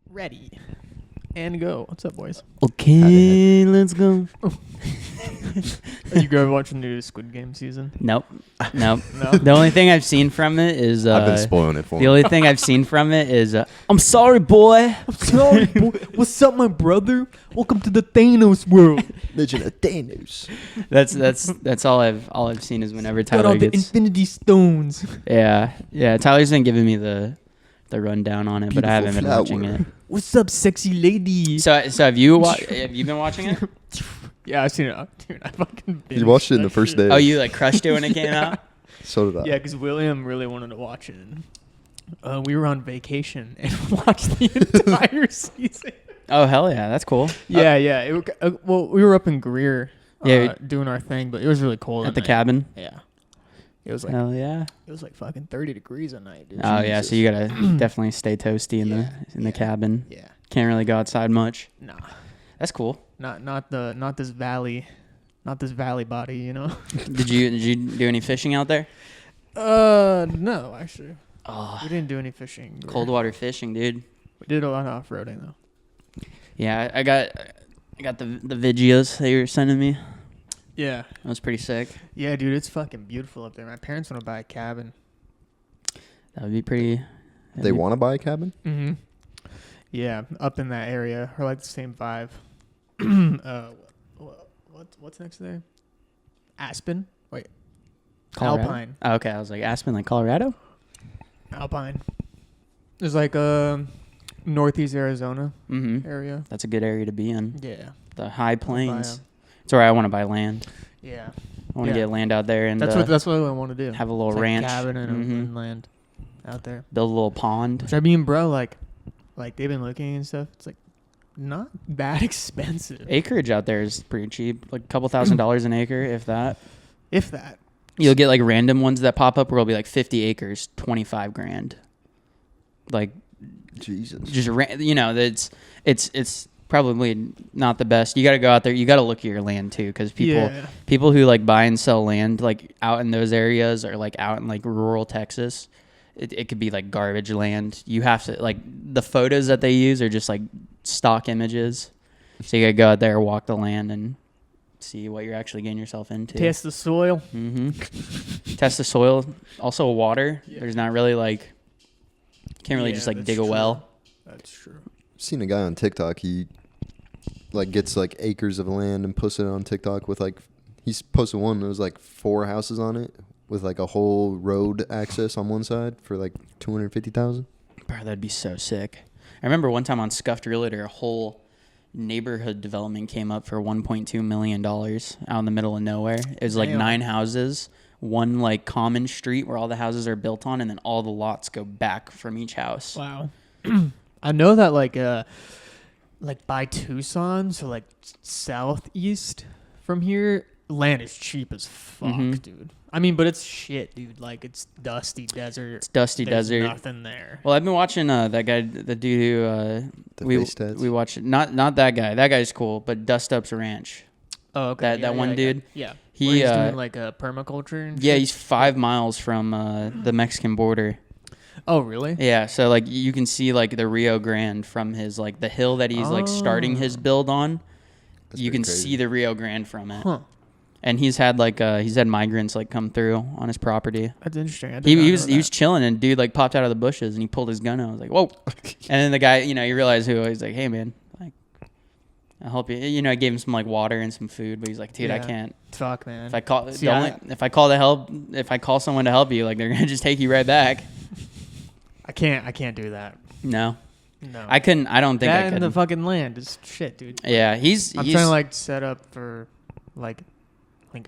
Ready. And go. What's up, boys? Okay, let's go. Are you guys watching the new Squid Game season? Nope. No? The only thing I've seen from it is I've been spoiling it for the him. only thing I've seen from it is I'm sorry, boy. I'm sorry, boy. What's up, my brother? Welcome to the Thanos world. Legend of Tanos. That's all I've seen is whenever Got all Tyler the gets Infinity Stones. yeah Tyler's been giving me the rundown on it, but I haven't been watching it. What's up, sexy lady? So have you been watching it? Yeah, I've seen it. Dude, I fucking You watched it in the first day. Oh, you like crushed it when it came out? So did I. Yeah, because William really wanted to watch it. We were on vacation and watched the entire season. Oh hell yeah, that's cool. Yeah. Well, we were up in Greer, Yeah. doing our thing, but it was really cold At the night. cabin. Yeah, it was like Hell yeah. it was like fucking 30 degrees at night, dude. Oh yeah, so you gotta definitely stay toasty in the cabin. Yeah, Can't really go outside much. nah, That's cool. not this valley body, you know. Did you do any fishing out there? No, actually, Oh, we didn't do any fishing. cold water fishing, dude. We did a lot of off-roading though. Yeah, I got the videos that you were sending me. Yeah, That was pretty sick. yeah, dude, it's fucking beautiful up there. My parents want to buy a cabin. That would be pretty. They want to buy a cabin? Mm-hmm. Yeah, up in that area, or like the same vibe. What's next there? Aspen. Wait, Colorado? Alpine. Oh, okay, I was like Aspen, like Colorado. Alpine. There's like northeast Arizona Mm-hmm. area. That's a good area to be in. Yeah. The high plains. Buy It's where I want to buy land. yeah. I want to Yeah. get land out there and That's what I want to do. have a little It's like ranch. cabin and Mhm. land out there. Build a little pond. Which I mean, bro, like they've been looking and stuff. It's like not that expensive, Acreage out there is pretty cheap, like a couple $1,000s an acre, if that. if that. You'll get like random ones that pop up where it'll be like 50 acres, 25 grand. Like Jesus. just it's probably not the best. You got to go out there. You got to look at your land too, because people who like buy and sell land like out in those areas or like out in like rural Texas, it could be like garbage land. You have to like the photos that they use are just like stock images. So you got to go out there, walk the land, and see what you're actually getting yourself into. Test the soil. Mm-hmm. Test the soil. Also water. Yeah. There's not really like can't really just like that's dig a true. well. That's true. I've seen a guy on TikTok. He like gets like acres of land and puts it on TikTok with like he's posted one that was like 4 houses on it with like a whole road access on one side for like 250,000. Bro, that'd be so sick. I remember one time on Scuffed Realtor, a whole neighborhood development came up for $1.2 million out in the middle of nowhere. It was like Damn. 9 houses, one like common street where all the houses are built on, and then all the lots go back from each house. Wow. I know that like by Tucson, so like southeast from here, land is cheap as fuck, Mhm. dude. I mean, but it's shit, dude. Like it's dusty desert. It's dusty There's desert. Nothing there. Well, I've been watching that guy, the dude who The we face tats. we watched. Not that guy. That guy's cool, but Dust Up's Ranch. Oh, okay. That one dude. Yeah. He Where he's doing like a permaculture. And yeah, shit? he's 5 miles from the Mexican border. Oh, really? Yeah, so like you can see like the Rio Grande from his like the hill that he's like starting his build on. That's You pretty can crazy. see the Rio Grande from it. Huh. And he's had migrants like come through on his property. That's interesting. I did He not know was that. chilling and dude like popped out of the bushes and he pulled his gun out. I was like, whoa. And then the guy, you realized who he's like, hey man, like I'll help you. I gave him some like water and some food, but he's like, dude, I Yeah. can't. Fuck, man. If I call See, if I call someone to help you, like they're gonna just take you right back. I can't do that. No. No. I couldn't. I don't think that I could. and the fucking land is shit, dude. Yeah, he's I'm trying to like set up for like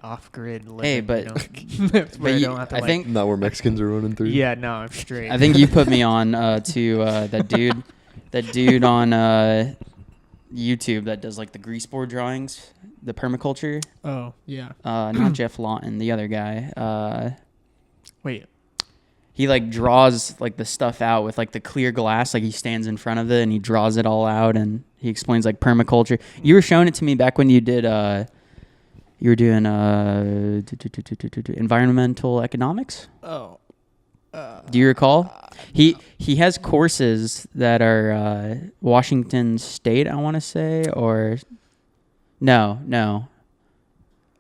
off-grid living. Hey, but- That's where but I you- don't have to, I like, think Not where Mexicans are running through. Yeah, no, I'm straight. I think you put me on to that dude on YouTube that does like the grease board drawings, the permaculture. Oh, yeah. Not Jeff Lawton, the other guy. Wait. He like draws like the stuff out with like the clear glass, like he stands in front of it and he draws it all out and he explains like permaculture. You were showing it to me back when you did you were doing environmental economics. Oh. Do you recall? He has courses that are Washington State, I want to say, or no,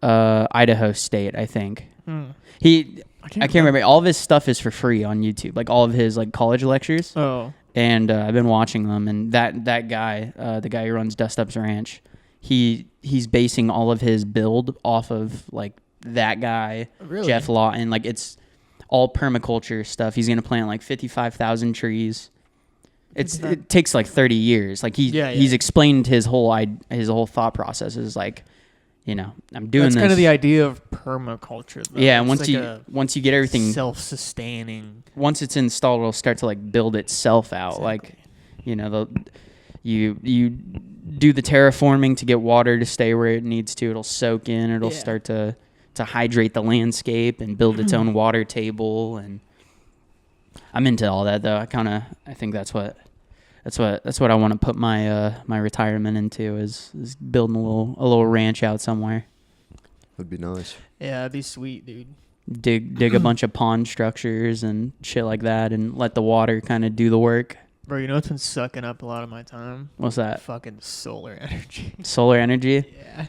Idaho State, I think. I can't remember. All of his stuff is for free on YouTube, like all of his like college lectures. Oh. And I've been watching them, and that guy, the guy who runs Dust Up's Ranch, he's basing all of his build off of like that guy, Really? Jeff Lawton. Like it's all permaculture stuff. He's gonna plant like 55,000 trees. It takes like 30 years. Like he's explained his whole thought process is like, I'm doing this. That's kind of the idea of permaculture, though. Yeah, and It's once you get everything self-sustaining. Once it's installed, it'll start to like build itself out. Exactly. Like, you do the terraforming to get water to stay where it needs to. It'll soak in. It'll start to hydrate the landscape and build its own water table. And I'm into all that though. I think that's what I want to put my my retirement into is building a little ranch out somewhere. Would be nice. Yeah, that'd be sweet, dude. Dig a bunch of pond structures and shit like that, and let the water kind of do the work. Bro, you know what's been sucking up a lot of my time? What's that? Fucking solar energy. Solar energy? Yeah.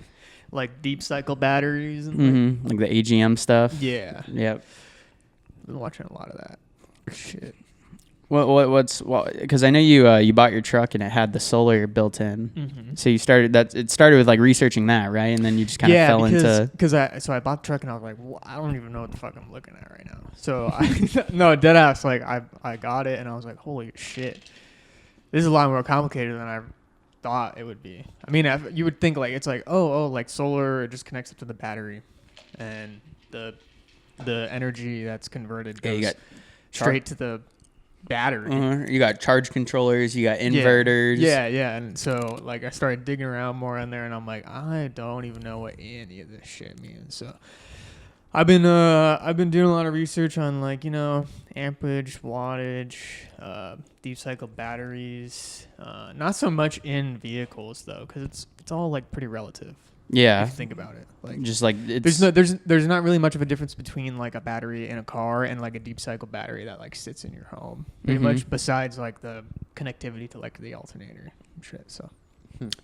Like deep cycle batteries and like the AGM stuff. Yeah. Yep. I've been watching a lot of that. Shit. Because I know you bought your truck and it had the solar built in. Mm-hmm. So it started with like researching that, right? And then you just kind of fell into. So I bought the truck and I was like, well, I don't even know what the fuck I'm looking at right now. So no, dead ass. Like I got it and I was like, holy shit, this is a lot more complicated than I thought it would be. I mean, you would think like it's like like solar, it just connects up to the battery, and the energy that's converted goes straight to the battery. You got charge controllers, you got inverters. Yeah. And so like I started digging around more on there and I'm like, I don't even know what any of this shit means. So I've been doing a lot of research on like, amperage, wattage, deep cycle batteries. Not so much in vehicles though, because it's all like pretty relative. Yeah. If you think about it, like just like there's not really much of a difference between like a battery in a car and like a deep cycle battery that like sits in your home. Pretty much, besides like the connectivity to like the alternator and shit. So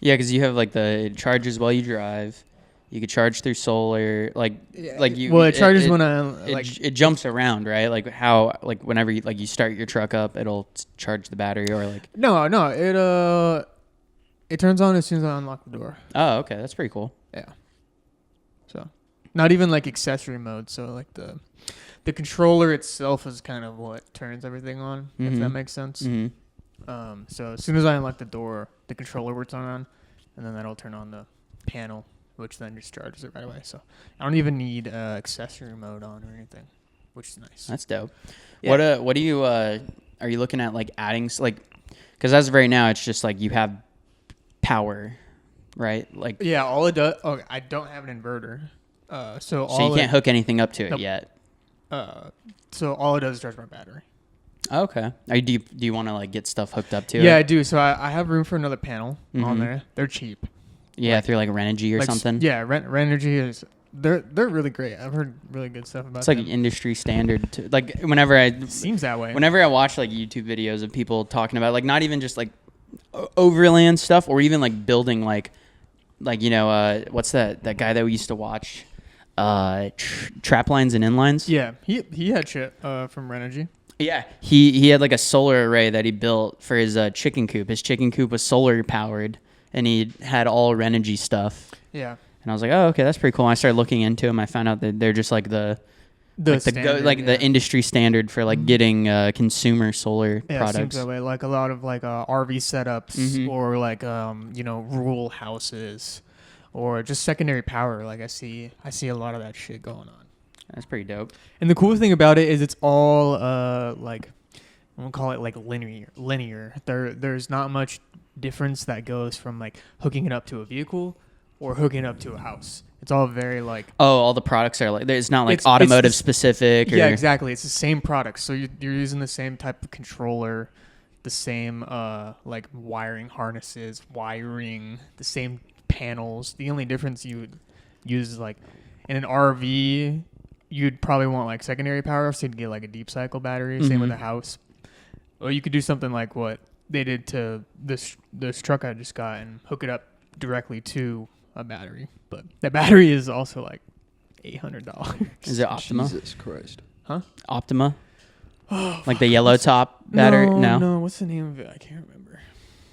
yeah, because you have like it charges while you drive. You could charge through solar, it charges when it jumps around, right? Like how whenever you start your truck up, it'll charge the battery or like. No, it turns on as soon as I unlock the door. Oh, okay, that's pretty cool. Yeah. So, not even like accessory mode. So like the controller itself is kind of what turns everything on. If that makes sense. Mm-hmm. So as soon as I unlock the door, the controller will turn on, and then that'll turn on the panel, which then just charges it right away. So I don't even need accessory mode on or anything, which is nice. That's dope. Yeah. What do you are you looking at like adding because as of right now it's just like you have power, right? Like all it does. Oh, I don't have an inverter, so you can't hook anything up to it yet. So all it does is charge my battery. Okay. Do you want to like get stuff hooked up to it? Yeah, I do. So I have room for another panel on there. They're cheap. Yeah, through like Renogy or something. Yeah, Renogy is they're really great. I've heard really good stuff about. It's like them. industry standard. Seems that way. Whenever I watch like YouTube videos of people talking about like not even just like overland stuff or even like building like what's that guy that we used to watch trap lines and inlines. Yeah, he had shit from Renogy. Yeah, he had like a solar array that he built for his chicken coop. His chicken coop was solar powered and he had all Renogy stuff. Yeah. And I was like, oh, okay, that's pretty cool. And I started looking into them. I found out that they're just like the industry standard for like getting consumer solar products. Seems that way. Like a lot of like RV setups or like rural houses or just secondary power. Like I see a lot of that shit going on. That's pretty dope. And the cool thing about it is it's all like we'll call it like linear. There's not much difference that goes from like hooking it up to a vehicle or hooking it up to a house. It's all very like all the products are like it's not like automotive specific. Yeah, exactly. It's the same product. So you're using the same type of controller, the same like wiring harnesses, the same panels. The only difference you would use is like in an RV, you'd probably want like secondary power, so you'd get like a deep cycle battery. Same with Mhm. the house. Or you could do something like what they did to this truck I just got and hook it up directly to a battery. But that battery is also like $800. Is it Optima? Jesus Christ. Huh? Optima? Like the yellow top battery? No. What's the name of it? I can't remember.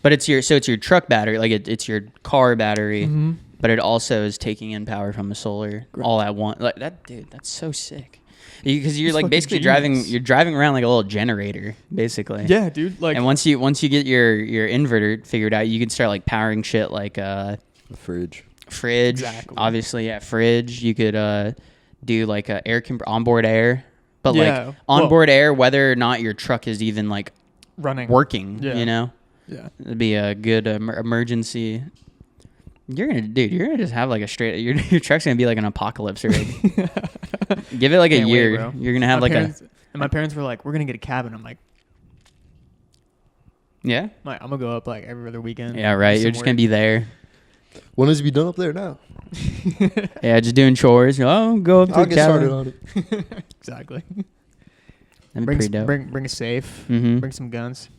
But it's your truck battery, like it's your car battery, Mm-hmm. but it also is taking in power from the solar all at once. Like that, dude. That's so sick. Because you're It's like fucking basically genius. you're driving around like a little generator, basically. Yeah, dude. Like, And once you get your inverter figured out, you can start like powering shit like The fridge. fridge. Exactly. Obviously, yeah, fridge. You could do like a onboard air, but Yeah, like onboard air, whether or not your truck is even like running. working. Yeah. You know, Yeah. it'd be a good emergency. You're gonna just have like a straight. Your truck's gonna be like an apocalypse rig. Give it like a Can't wait, year. bro. You're gonna have My like parents, and my parents were like, "We're gonna get a cabin." I'm like, yeah, I'm gonna go up like every other weekend. yeah, right. You're just gonna be there. When is it be done up there now? Yeah, just doing chores. Oh, go up to I'll the get started cabin. on it. Exactly. That'd be Bring pretty dope. bring a safe. Mm-hmm. Bring some guns.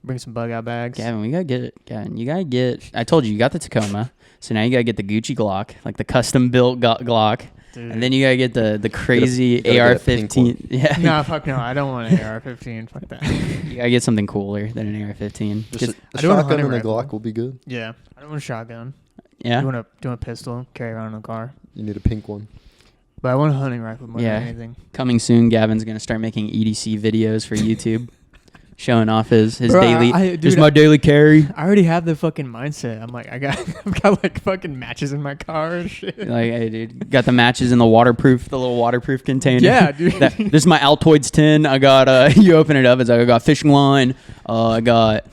Bring some bug out bags. Gavin, we gotta get it. Gavin, you gotta get. I told you got the Tacoma, so now you gotta get the Gucci Glock, like the custom built Glock, Dude. and then you gotta get the crazy you gotta get a pink AR-15. Yeah, No, fuck no. I don't want an AR-15. Fuck that. you gotta get something cooler than an AR-15. Just Just- a I do want a shotgun hunting and a rifle. Glock will be good. Yeah. I don't want a shotgun. yeah, You want a pistol, carry around in the car. You need a pink one. But I want a hunting rifle more Yeah. than anything. coming soon. Gavin's gonna start making EDC videos for YouTube, showing off his Bro, daily. dude, Here's my daily carry. I already have the fucking mindset. I'm like, I've got like fucking matches in my car and shit. Like, hey, dude, got the matches in the little waterproof container. Yeah, dude. This is my Altoids tin. I got. You open it up. It's like I got fishing line. I got.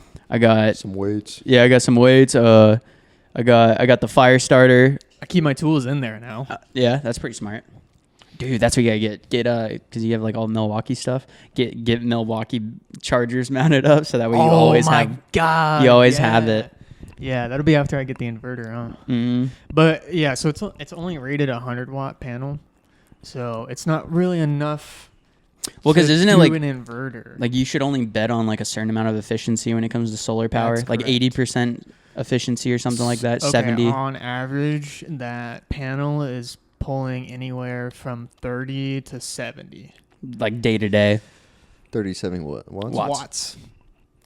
Some weights. Yeah, I got some weights. I got the fire starter. I keep my tools in there now. Yeah, that's pretty smart. Dude, that's what you gotta get because you have like all Milwaukee stuff. Get Milwaukee chargers mounted up so that way you always have. God. You always have it. Yeah, that'll be after I get the inverter, huh? Mm, But yeah, so it's only rated a 100-watt panel, so it's not really enough. well, because to isn't it do like an inverter? like you should only bet on like a certain amount of efficiency when it comes to solar power, That's like correct. 80% efficiency or something like that. Okay, 70. on average, that panel is pulling anywhere from 30 to 70 Like day to day. 37 what? Watts? Watts.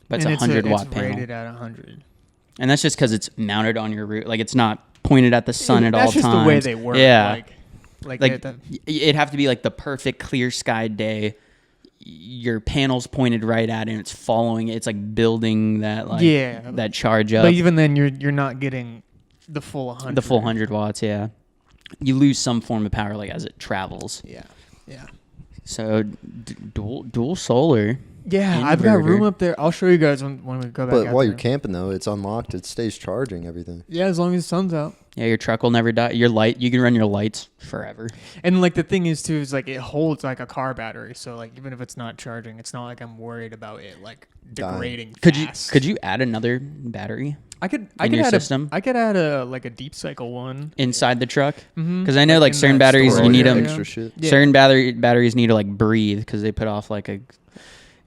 But it's And a 100-watt it's panel. rated at 100. And that's just because it's mounted on your roof. Like it's not pointed at the sun at all That's times. just the way they work. Yeah. Like It'd have to be like the perfect clear sky day. Your panel's pointed right at it and it's following it. It's like building that like yeah. that charge up. But even then, you're not getting the full 100. The full 100 watts, yeah. You lose some form of power like as it travels. Yeah. Yeah. So dual solar. Yeah, I've got Inverter. room up there. I'll show you guys when we go back But out while there. you're camping though, it's unlocked. It stays charging everything. Yeah, as long as the sun's out. Yeah, your truck will never die. Your light, you can run your lights forever. And like the thing is too is like it holds like a car battery, so like even if it's not charging, it's not like I'm worried about it like degrading. Fast. Could you add another battery I could in your add system? I could add a like a deep cycle one. inside the truck? Because Because I know like certain batteries Store you all need your them. extra shit. Yeah. Certain batteries need to like breathe because they put off like a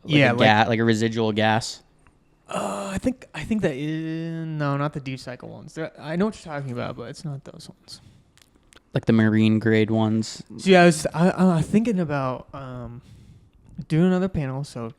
like a residual gas. I think that is no, not the deep cycle ones. I know what you're talking about, but it's not those ones. Like the marine grade ones. So yeah, I was thinking about doing another panel, so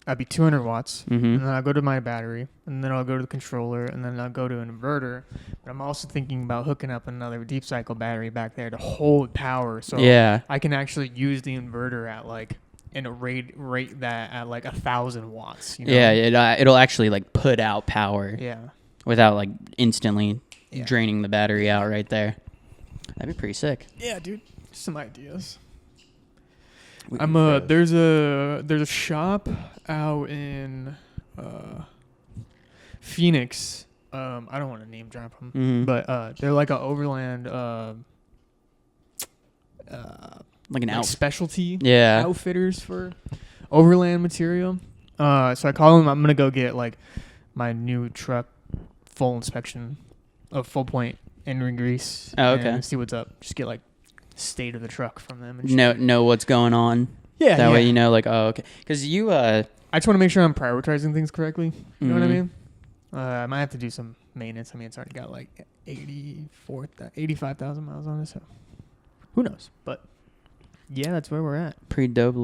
I'd be 200 watts, Mm-hmm. and then I'll go to my battery, and then I'll go to the controller, and then I'll go to an inverter. But I'm also thinking about hooking up another deep cycle battery back there to hold power, so Yeah. I can actually use the inverter at like and rate that at like 1,000 watts. You know? Yeah, it'll actually like put out power Yeah. without like instantly Yeah. draining the battery out right there. That'd be pretty sick. Yeah, dude. Some ideas. We- There's a shop out in Phoenix. I don't want to name drop them, Mhm. but they're like a overland Like an like specialty Yeah. outfitters for overland material. So I call them. I'm gonna go get like my new truck full inspection of full point and ring grease. Oh, okay. And see what's up. Just get like state of the truck from them. And know what's going on. Yeah. That way you know, like, oh, okay. Because you, I just want to make sure I'm prioritizing things correctly. You know what I Mhm. mean? I might have to do some maintenance. I mean, it's already got like 85,000 miles on it, so who knows? But yeah, that's where we're at. pretty dope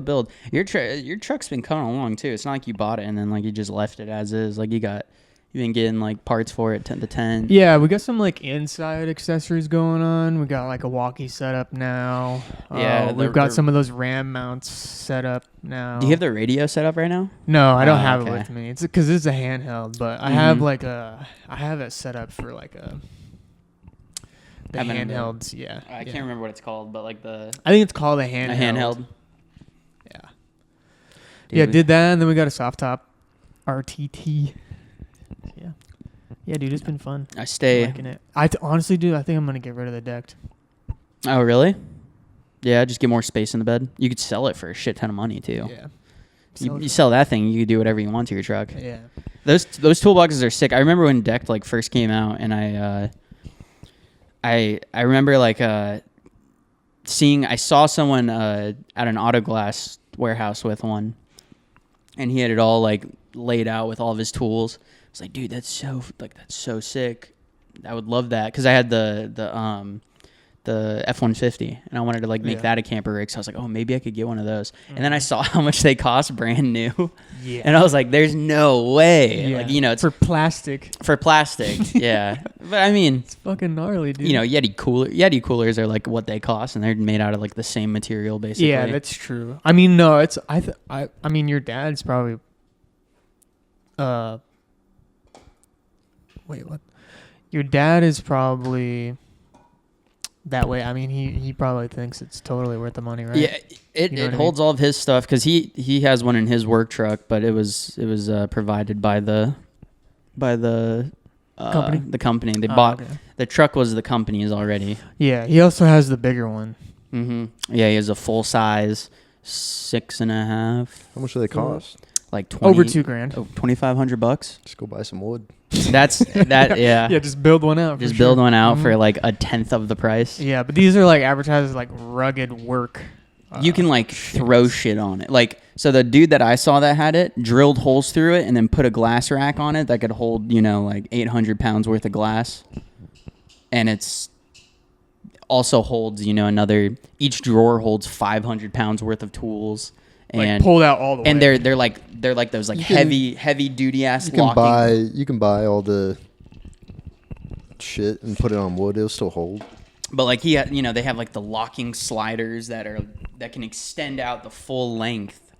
build. Your truck's been coming along too. It's not like you bought it and then like you just left it as is. Like you've been getting like parts for it 10 to 10. Yeah, we got some like inside accessories going on. We got like a walkie setup now. Yeah, we've got some of those RAM mounts set up now. Do you have the radio set up right now? No, I don't Oh, have okay. it with me. It's because it's a handheld, but I have I have it set up for like the handhelds. Yeah, I can't remember what it's called, but like I think it's called a handheld. a handheld. Yeah. Dude, Yeah, did that, and then we got a soft top RTT. Yeah. Yeah, dude, it's been fun. I stay. Liking it. Honestly, dude, I think I'm gonna get rid of the decked. Oh, really? Yeah, just get more space in the bed. You could sell it for a shit ton of money too. Yeah. You sell that thing, you could do whatever you want to your truck. Yeah. Those toolboxes are sick. I remember when decked like first came out, and I remember like I saw someone at an auto glass warehouse with one, and he had it all like laid out with all of his tools. I was like, dude, that's so sick. I would love that because I had the F-150 and I wanted to like make that a camper rig. So I was like, oh, maybe I could get one of those. And then I saw how much they cost brand new. Yeah. And I was like, there's no way. Yeah. Like, you know, it's for plastic. for plastic. Yeah. But I mean, It's fucking gnarly, dude. you know, Yeti coolers are like what they cost, and they're made out of like the same material basically. Yeah, that's true. I mean, no, it's I mean, your dad's probably wait, what? Your dad is probably that way. I mean, he probably thinks it's totally worth the money, right? Yeah, it You know what I holds all of his stuff because he has one in his work truck, but it was provided by the Company? The company they bought. Okay. The truck was the company's already. Yeah, he also has the bigger one. Yeah, he has a full size 6.5. How much do they cost? Like 20, Over $2,000. Oh, $2,500. Just go buy some wood. That's that. Yeah. Yeah, just build one out. Just for build sure. one out Mhm. for like a tenth of the price. Yeah, but these are like advertised as like rugged work. You can like throw shit on it. Like, so the dude that I saw that had it drilled holes through it and then put a glass rack on it that could hold, you know, like 800 pounds worth of glass. And it's also holds, you know, each drawer holds 500 pounds worth of tools. like And pulled out all the way. and they're like those like heavy duty ass locking. You can buy all the shit and put it on wood. It'll still hold. But like they have like the locking sliders that can extend out the full length,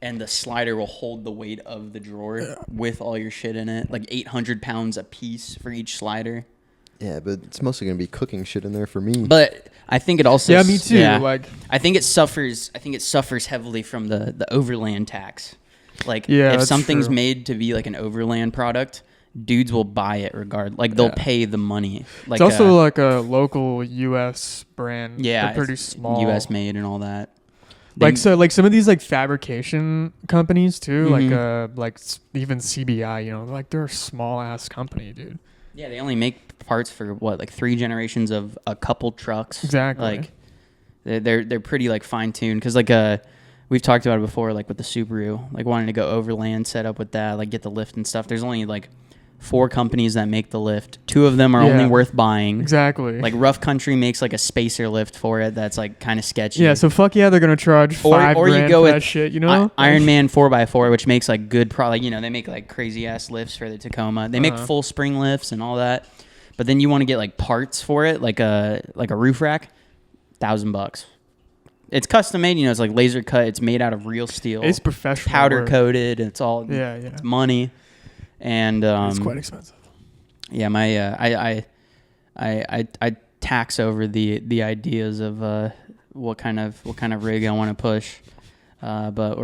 and the slider will hold the weight of the drawer with all your shit in it, like 800 pounds a piece for each slider. Yeah, but it's mostly gonna be cooking shit in there for me. But I think it also yeah, me too. Like, I think it suffers heavily from the overland tax. Like Yeah, if that's something's true. made to be like an overland product, dudes will buy it like they'll pay the money. Like it's also like a local U.S. brand. yeah, They're pretty it's small. U.S. made and all that. Like some of these like fabrication companies too, Mhm. like even CBI, you know, like they're a small ass company, dude. Yeah, they only make parts for what, like 3 generations of a couple trucks. Exactly. Like they're pretty like fine tuned because like we've talked about it before, like with the Subaru, like wanting to go overland, set up with that, like get the lift and stuff. There's only like 4 companies that make the lift. 2 of them are only worth buying. Exactly. Like Rough Country makes like a spacer lift for it that's like kind of sketchy. yeah, so fuck yeah, they're gonna charge $5,000 for that shit, you know? Iron Man 4x4, which makes like good like, you know, they make like crazy ass lifts for the Tacoma. They make full spring lifts and all that. But then you want to get like parts for it, like a roof rack, $1,000. It's custom made, you know, it's like laser cut, it's made out of real steel. It's professional. powder work. coated, it's all It's money. And it's quite expensive. yeah, my I tax over the ideas of what kind of rig I want to push. But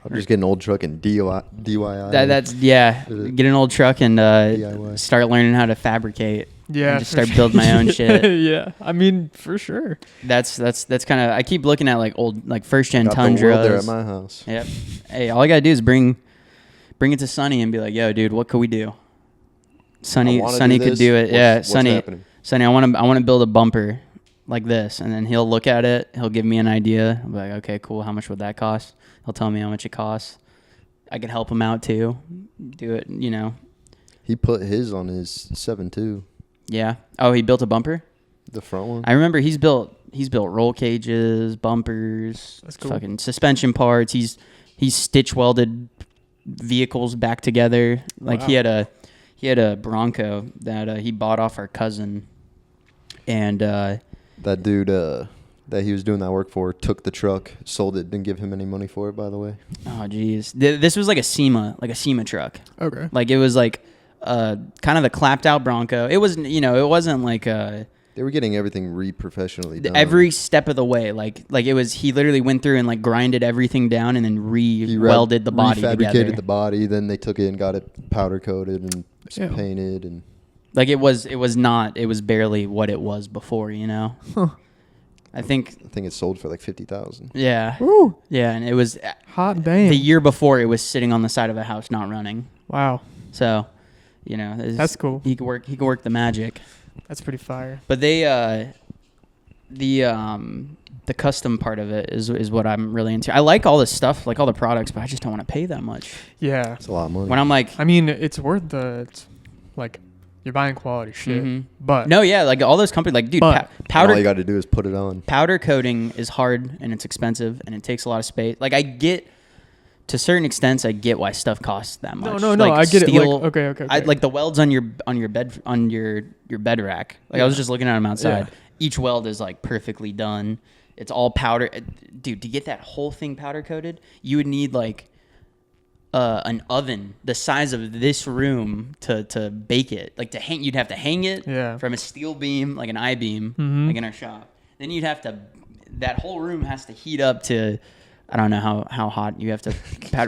I'll just get an old truck and DIY. that's get an old truck and DIY. start learning how to fabricate. Yeah. And just for start sure. building my own shit. Yeah. I mean, for sure. That's kind of, I keep looking at like old like first gen Got the world there at Tundras. my house. Yep. Hey, all I gotta do is bring it to Sonny and be like, yo, dude, what could we do? Sonny I wanna could this. do it. Yeah, What's Sonny. happening? Sonny, I want to build a bumper like this, and then he'll look at it. He'll give me an idea. I'll be like, okay, cool. How much would that cost? He'll tell me how much it costs. I can help him out too. Do it, you know. He put his on his 7.2. Yeah. Oh, he built a bumper? The front one. I remember he's built roll cages, bumpers, That's cool. fucking suspension parts. He's stitch welded vehicles back together. Like Wow. he had a Bronco that he bought off our cousin, and That dude that he was doing that work for took the truck, sold it, didn't give him any money for it, by the way. oh geez, this was like a SEMA truck. Okay. Like it was like kind of the clapped out Bronco. It was, you know, it wasn't like They were getting everything professionally done. every step of the way. Like it was, he literally went through and like grinded everything down and then He welded the body refabricated together. the body, then they took it and got it powder coated and painted, and Like it was barely what it was before, you know. Huh. I think it sold for like 50,000. Yeah. Woo. Yeah, and it was Hot damn. the year before it was sitting on the side of a house not running. Wow. So, you know, That's cool. He could work the magic. That's pretty fire. But they the custom part of it is what I'm really into. I like all this stuff, like all the products, but I just don't want to pay that much. Yeah. It's a lot of money. When I'm like, I mean, it's worth it's like you're buying quality shit. Mhm. But no, yeah, like all those companies, like dude, But- all you powder got to do is put it on. powder coating is hard and it's expensive and it takes a lot of space. Like I get, to certain extents, I get why stuff costs that much. no, Like I get steel, it. Like, okay. I like the welds on your bed on your bed rack. Like I was just looking at them outside. Yeah. Each weld is like perfectly done. It's all powder. Dude, to get that whole thing powder coated, you would need like an oven the size of this room to bake it. Like to hang, you'd have to hang it from a steel beam, like an I-beam, like in our shop. Then you'd have to, that whole room has to heat up to, I don't know how hot you have to,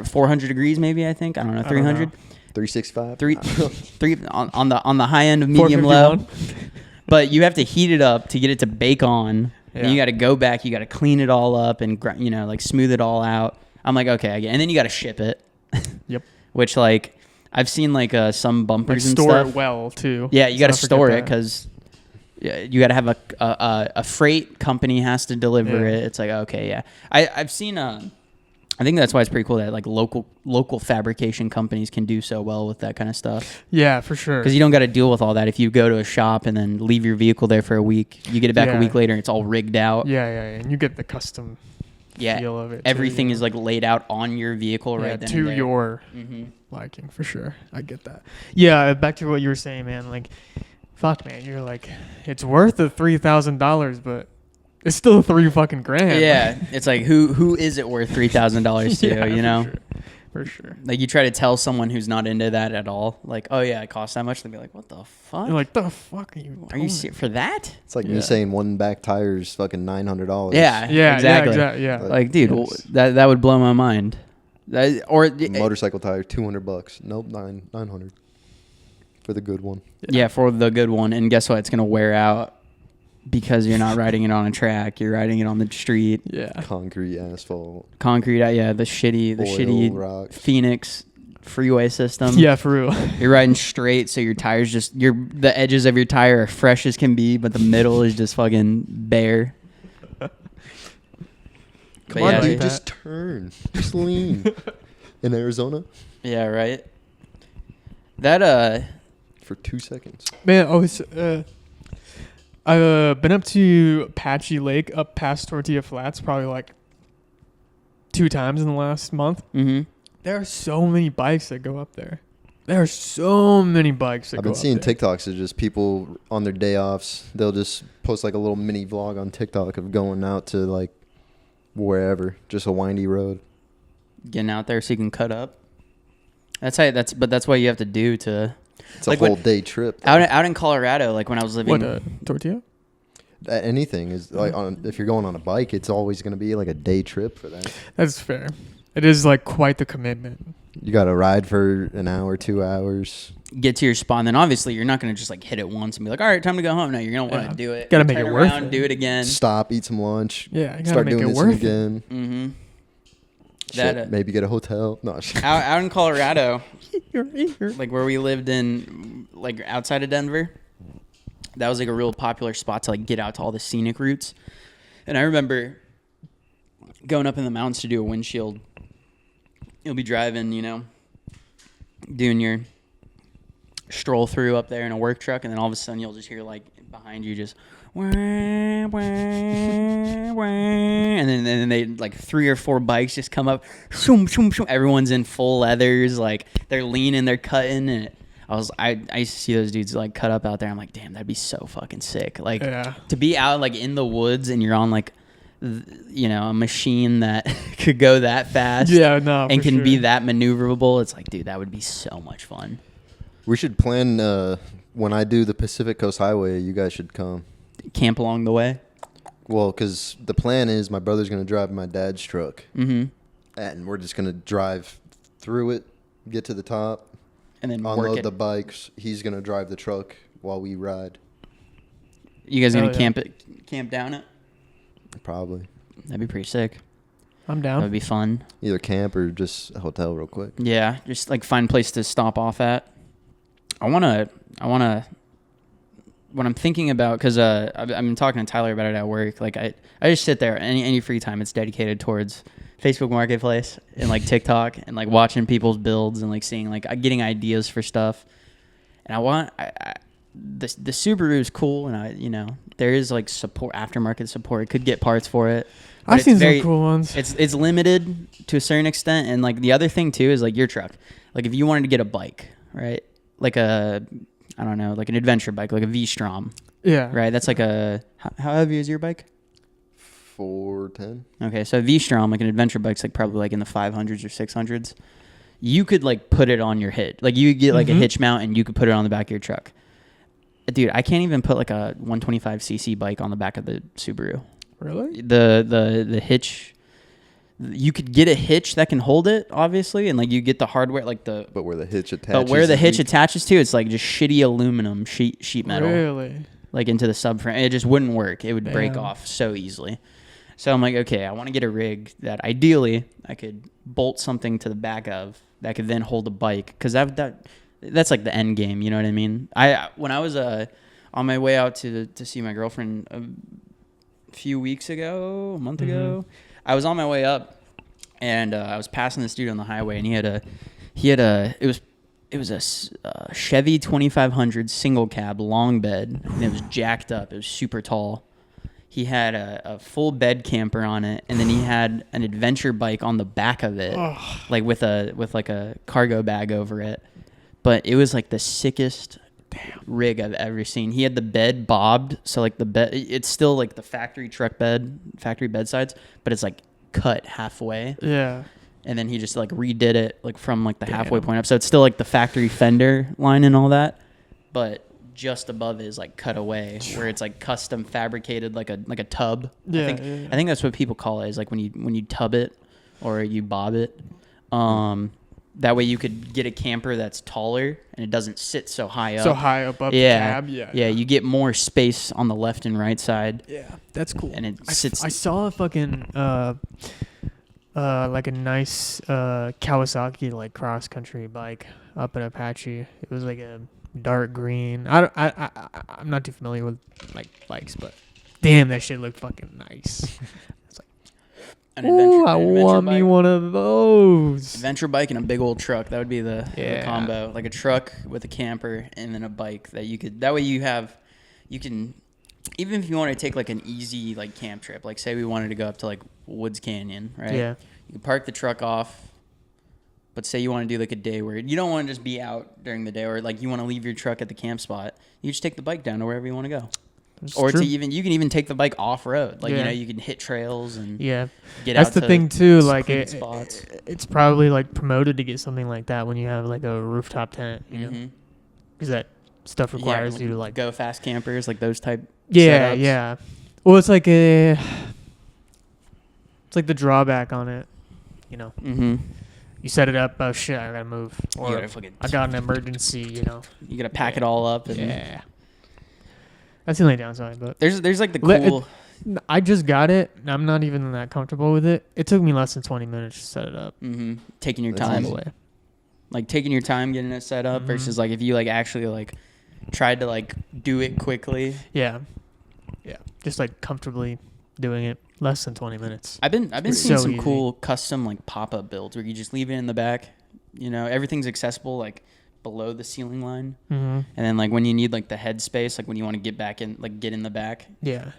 400 degrees maybe, I think. I don't know, 300. 365. Three on the high end of medium low. 451. But you have to heat it up to get it to bake on. And you got to go back, you got to clean it all up and like smooth it all out. I'm like, okay, I get it. And then you got to ship it. Yep. Which like I've seen like some bumpers and store stuff. it well too. Yeah, you got to Let's not store forget it that. because you got to have a freight company has to deliver Yeah. it. It's like, okay, yeah. I've seen I think that's why it's pretty cool that like local fabrication companies can do so well with that kind of stuff. Yeah, for sure. Because you don't got to deal with all that. If you go to a shop and then leave your vehicle there for a week, you get it back a week later and it's all rigged out. Yeah, and you get the custom feel of it. Everything too, is like laid out on your vehicle right then to and there. your Mhm. liking, for sure. I get that. Yeah, back to what you were saying, man. Like, fuck, man. You're like, it's worth the $3,000, but it's still $3 fucking grand. Yeah, it's like who is it worth $3,000 to? Yeah, you know, for sure. like you try to tell someone who's not into that at all, like, oh yeah, it costs that much. They'll be like, what the fuck? You're like, the fuck are you? Are you serious for that? It's like Yeah. me saying one back tire is fucking $900. Yeah, Yeah, exactly. Yeah. Like, dude, Yes. that would blow my mind. Or Motorcycle tire, $200. Nope, 900 for the good one. yeah, for the good one. And guess what? It's gonna wear out because you're not riding it on a track. You're riding it on the street. Yeah. Concrete, asphalt, Concrete. Yeah, the shitty oil, rocks. Phoenix freeway system. Yeah, for real. You're riding straight, so your tires the edges of your tire are fresh as can be, but the middle is just fucking bare. Come But on, yeah, dude, That- just turn. Just lean. In Arizona? Yeah, right. That For 2 seconds. Man, I've been up to Apache Lake up past Tortilla Flats probably like 2 times in the last month. mm-hmm. There are so many bikes that go up there. There are so many bikes that I've go been up seeing there. TikToks of just people on their day offs. They'll just post like a little mini vlog on TikTok of going out to like wherever, just a windy road. Getting out there so you can cut up. That's what you have to do to It's Like a whole when- day trip. though. out in Colorado. Like when I was living. What, Tortilla? Anything is like if you're going on a bike, it's always going to be like a day trip for that. That's fair. It is like quite the commitment. You got to ride for an hour, 2 hours. Get to your spot, and then obviously you're not gonna just like hit it once and be like, all right, time to go home. No, you're gonna want to do it. Gotta make Turn it worth around, it. Do it again. Stop, eat some lunch. Yeah, you gotta Start make doing it this worth it. again. Mm-hmm. Shit, That, maybe get a hotel. No, out in Colorado, You're eager. like where we lived in, like outside of Denver, that was like a real popular spot to like get out to all the scenic routes. And I remember going up in the mountains to do a windshield. You'll be driving, you know, doing your stroll through up there in a work truck, and then all of a sudden you'll just hear like behind you just wah, wah, wah, and then they like 3 or 4 bikes just come up, shoom, shoom, shoom. Everyone's in full leathers, like they're leaning, they're cutting, and I used to see those dudes like cut up out there. I'm like, damn, that'd be so fucking sick. Like to be out like in the woods and you're on like you know, a machine that could go that fast, and can be that maneuverable. It's like, dude, that would be so much fun. We should plan when I do the Pacific Coast Highway. You guys should come camp along the way. Well, because the plan is my brother's going to drive my dad's truck, and we're just going to drive through it, get to the top, and then unload the bikes. He's going to drive the truck while we ride. You guys going to camp down it? Probably. That'd be pretty sick. I'm down. That'd be fun. Either camp or just a hotel real quick. Yeah, just like find a place to stop off at. I wanna. What I'm thinking about, because I've been talking to Tyler about it at work. Like I just sit there. Any free time, it's dedicated towards Facebook Marketplace and like TikTok and like watching people's builds and like seeing like getting ideas for stuff. And the Subaru is cool, and you know, there is like support, aftermarket support. It could get parts for it. I've seen some cool ones. It's limited to a certain extent, and like the other thing too is like your truck. Like if you wanted to get a bike, right? Like I don't know, like an adventure bike, like a V-Strom. Yeah. Right. That's like how heavy is your bike? 410. Okay, so V-Strom, like an adventure bike's like probably like in the 500s or 600s. You could like put it on your hitch. Like you could get like a hitch mount and you could put it on the back of your truck. Dude, I can't even put like a 125cc bike on the back of the Subaru. Really? The hitch, you could get a hitch that can hold it, obviously, and like you get the hardware, like the. But where the hitch attaches. But where the hitch attaches to, it's like just shitty aluminum sheet metal. Really? Like into the subframe, it just wouldn't work. It would break off so easily. So I'm like, okay, I want to get a rig that ideally I could bolt something to the back of that could then hold a bike, because that's like the end game. You know what I mean? When I was on my way out to see my girlfriend a month ago, I was on my way up, and I was passing this dude on the highway, and it was a Chevy 2500 single cab long bed, and it was jacked up. It was super tall. He had a full bed camper on it, and then he had an adventure bike on the back of it, like with like a cargo bag over it. But it was like the sickest rig I've ever seen. He had the bed bobbed, so like the bed, it's still like the factory bed sides, but it's like cut halfway. Yeah. And then he just like redid it like from like the halfway point up, so it's still like the factory fender line and all that, but just above is like cut away, where it's like custom fabricated like a tub. Yeah, I think that's what people call it, is like when you tub it or you bob it. That way you could get a camper that's taller and it doesn't sit so high up. So high up the cab. Yeah, you get more space on the left and right side. Yeah, that's cool. And it sits. I saw a fucking like a nice Kawasaki like cross country bike up in Apache. It was like a dark green. I'm not too familiar with like bikes, but damn, that shit looked fucking nice. I want me one of those. Adventure bike and a big old truck. That would be the combo. Like a truck with a camper and then a bike that you could. That way you can, even if you want to take like an easy like camp trip. Like say we wanted to go up to like Woods Canyon, right? Yeah. You can park the truck off. But say you want to do like a day where you don't want to just be out during the day, or like you want to leave your truck at the camp spot. You just take the bike down to wherever you want to go. That's or true. You can even take the bike off road. Like, you know, you can hit trails and get that's out the to thing too. Like spots. It's probably like promoted to get something like that when you have like a rooftop tent, you know, because that stuff requires you to like go fast campers, like those type. Yeah, setups. yeah. Well, it's like it's like the drawback on it, you know. Mm-hmm. You set it up. Oh shit! I gotta move. Or I got an emergency. You know. You gotta pack it all up. And that's the only downside. But there's like the cool. I just got it. And I'm not even that comfortable with it. It took me less than 20 minutes to set it up. Mm-hmm. Taking your That's time. all the way. Like taking your time getting it set up versus like if you like actually like tried to like do it quickly. Yeah. Yeah. Just like comfortably doing it less than 20 minutes. I've been seeing so some easy. cool custom like pop-up builds where you just leave it in the back. You know, everything's accessible like below the ceiling line. Mm-hmm. And then like when you need like the head space, like when you want to get back in, like get in the back. Yeah.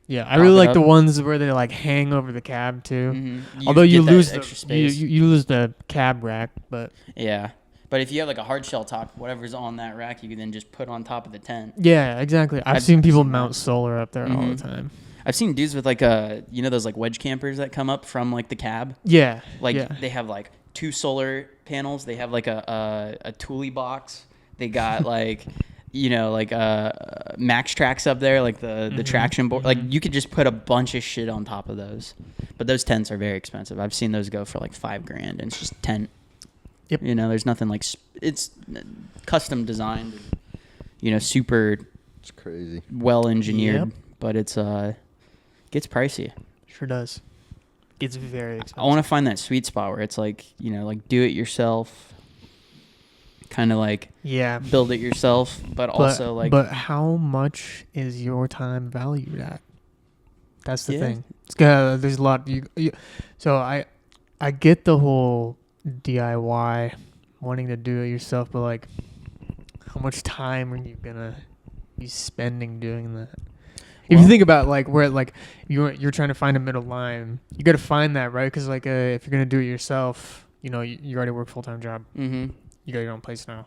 Yeah. I Pop really it like up. the ones where they like hang over the cab too. Mm-hmm. Although you get that lose the extra space. you lose the cab rack, but Yeah. But if you have like a hard shell top, whatever's on that rack, you can then just put on top of the tent. yeah, exactly. I've I've seen people seen mount that. solar up there all the Mhm. time. I've seen dudes with like you know those like wedge campers that come up from like the cab. Yeah. Like yeah. they have like 2 solar panels. They have like a Thule box. They got like, you know, like Max Tracks up there, like the Mhm. traction board. Like Mhm. you could just put a bunch of shit on top of those. But those tents are very expensive. I've seen those go for like $5,000, and it's just tent. Yep. You know, there's nothing like it's custom designed. And, you know, super It's crazy. well engineered, Yep. but it's gets pricey. Sure does. It's very expensive. I want to find that sweet spot where it's like, you know, like do it yourself, kind of like Yeah. build it yourself, but also like But how much is your time valued at? That's the Yeah. thing. There's a lot. So I get the whole DIY, wanting to do it yourself, but like, how much time are you gonna be spending doing that? If you Well- think about like where like you're trying to find a middle line, you got to find that, right? Because like if you're gonna do it yourself, you know you already work full-time job. Mm-hmm. You got your own place now.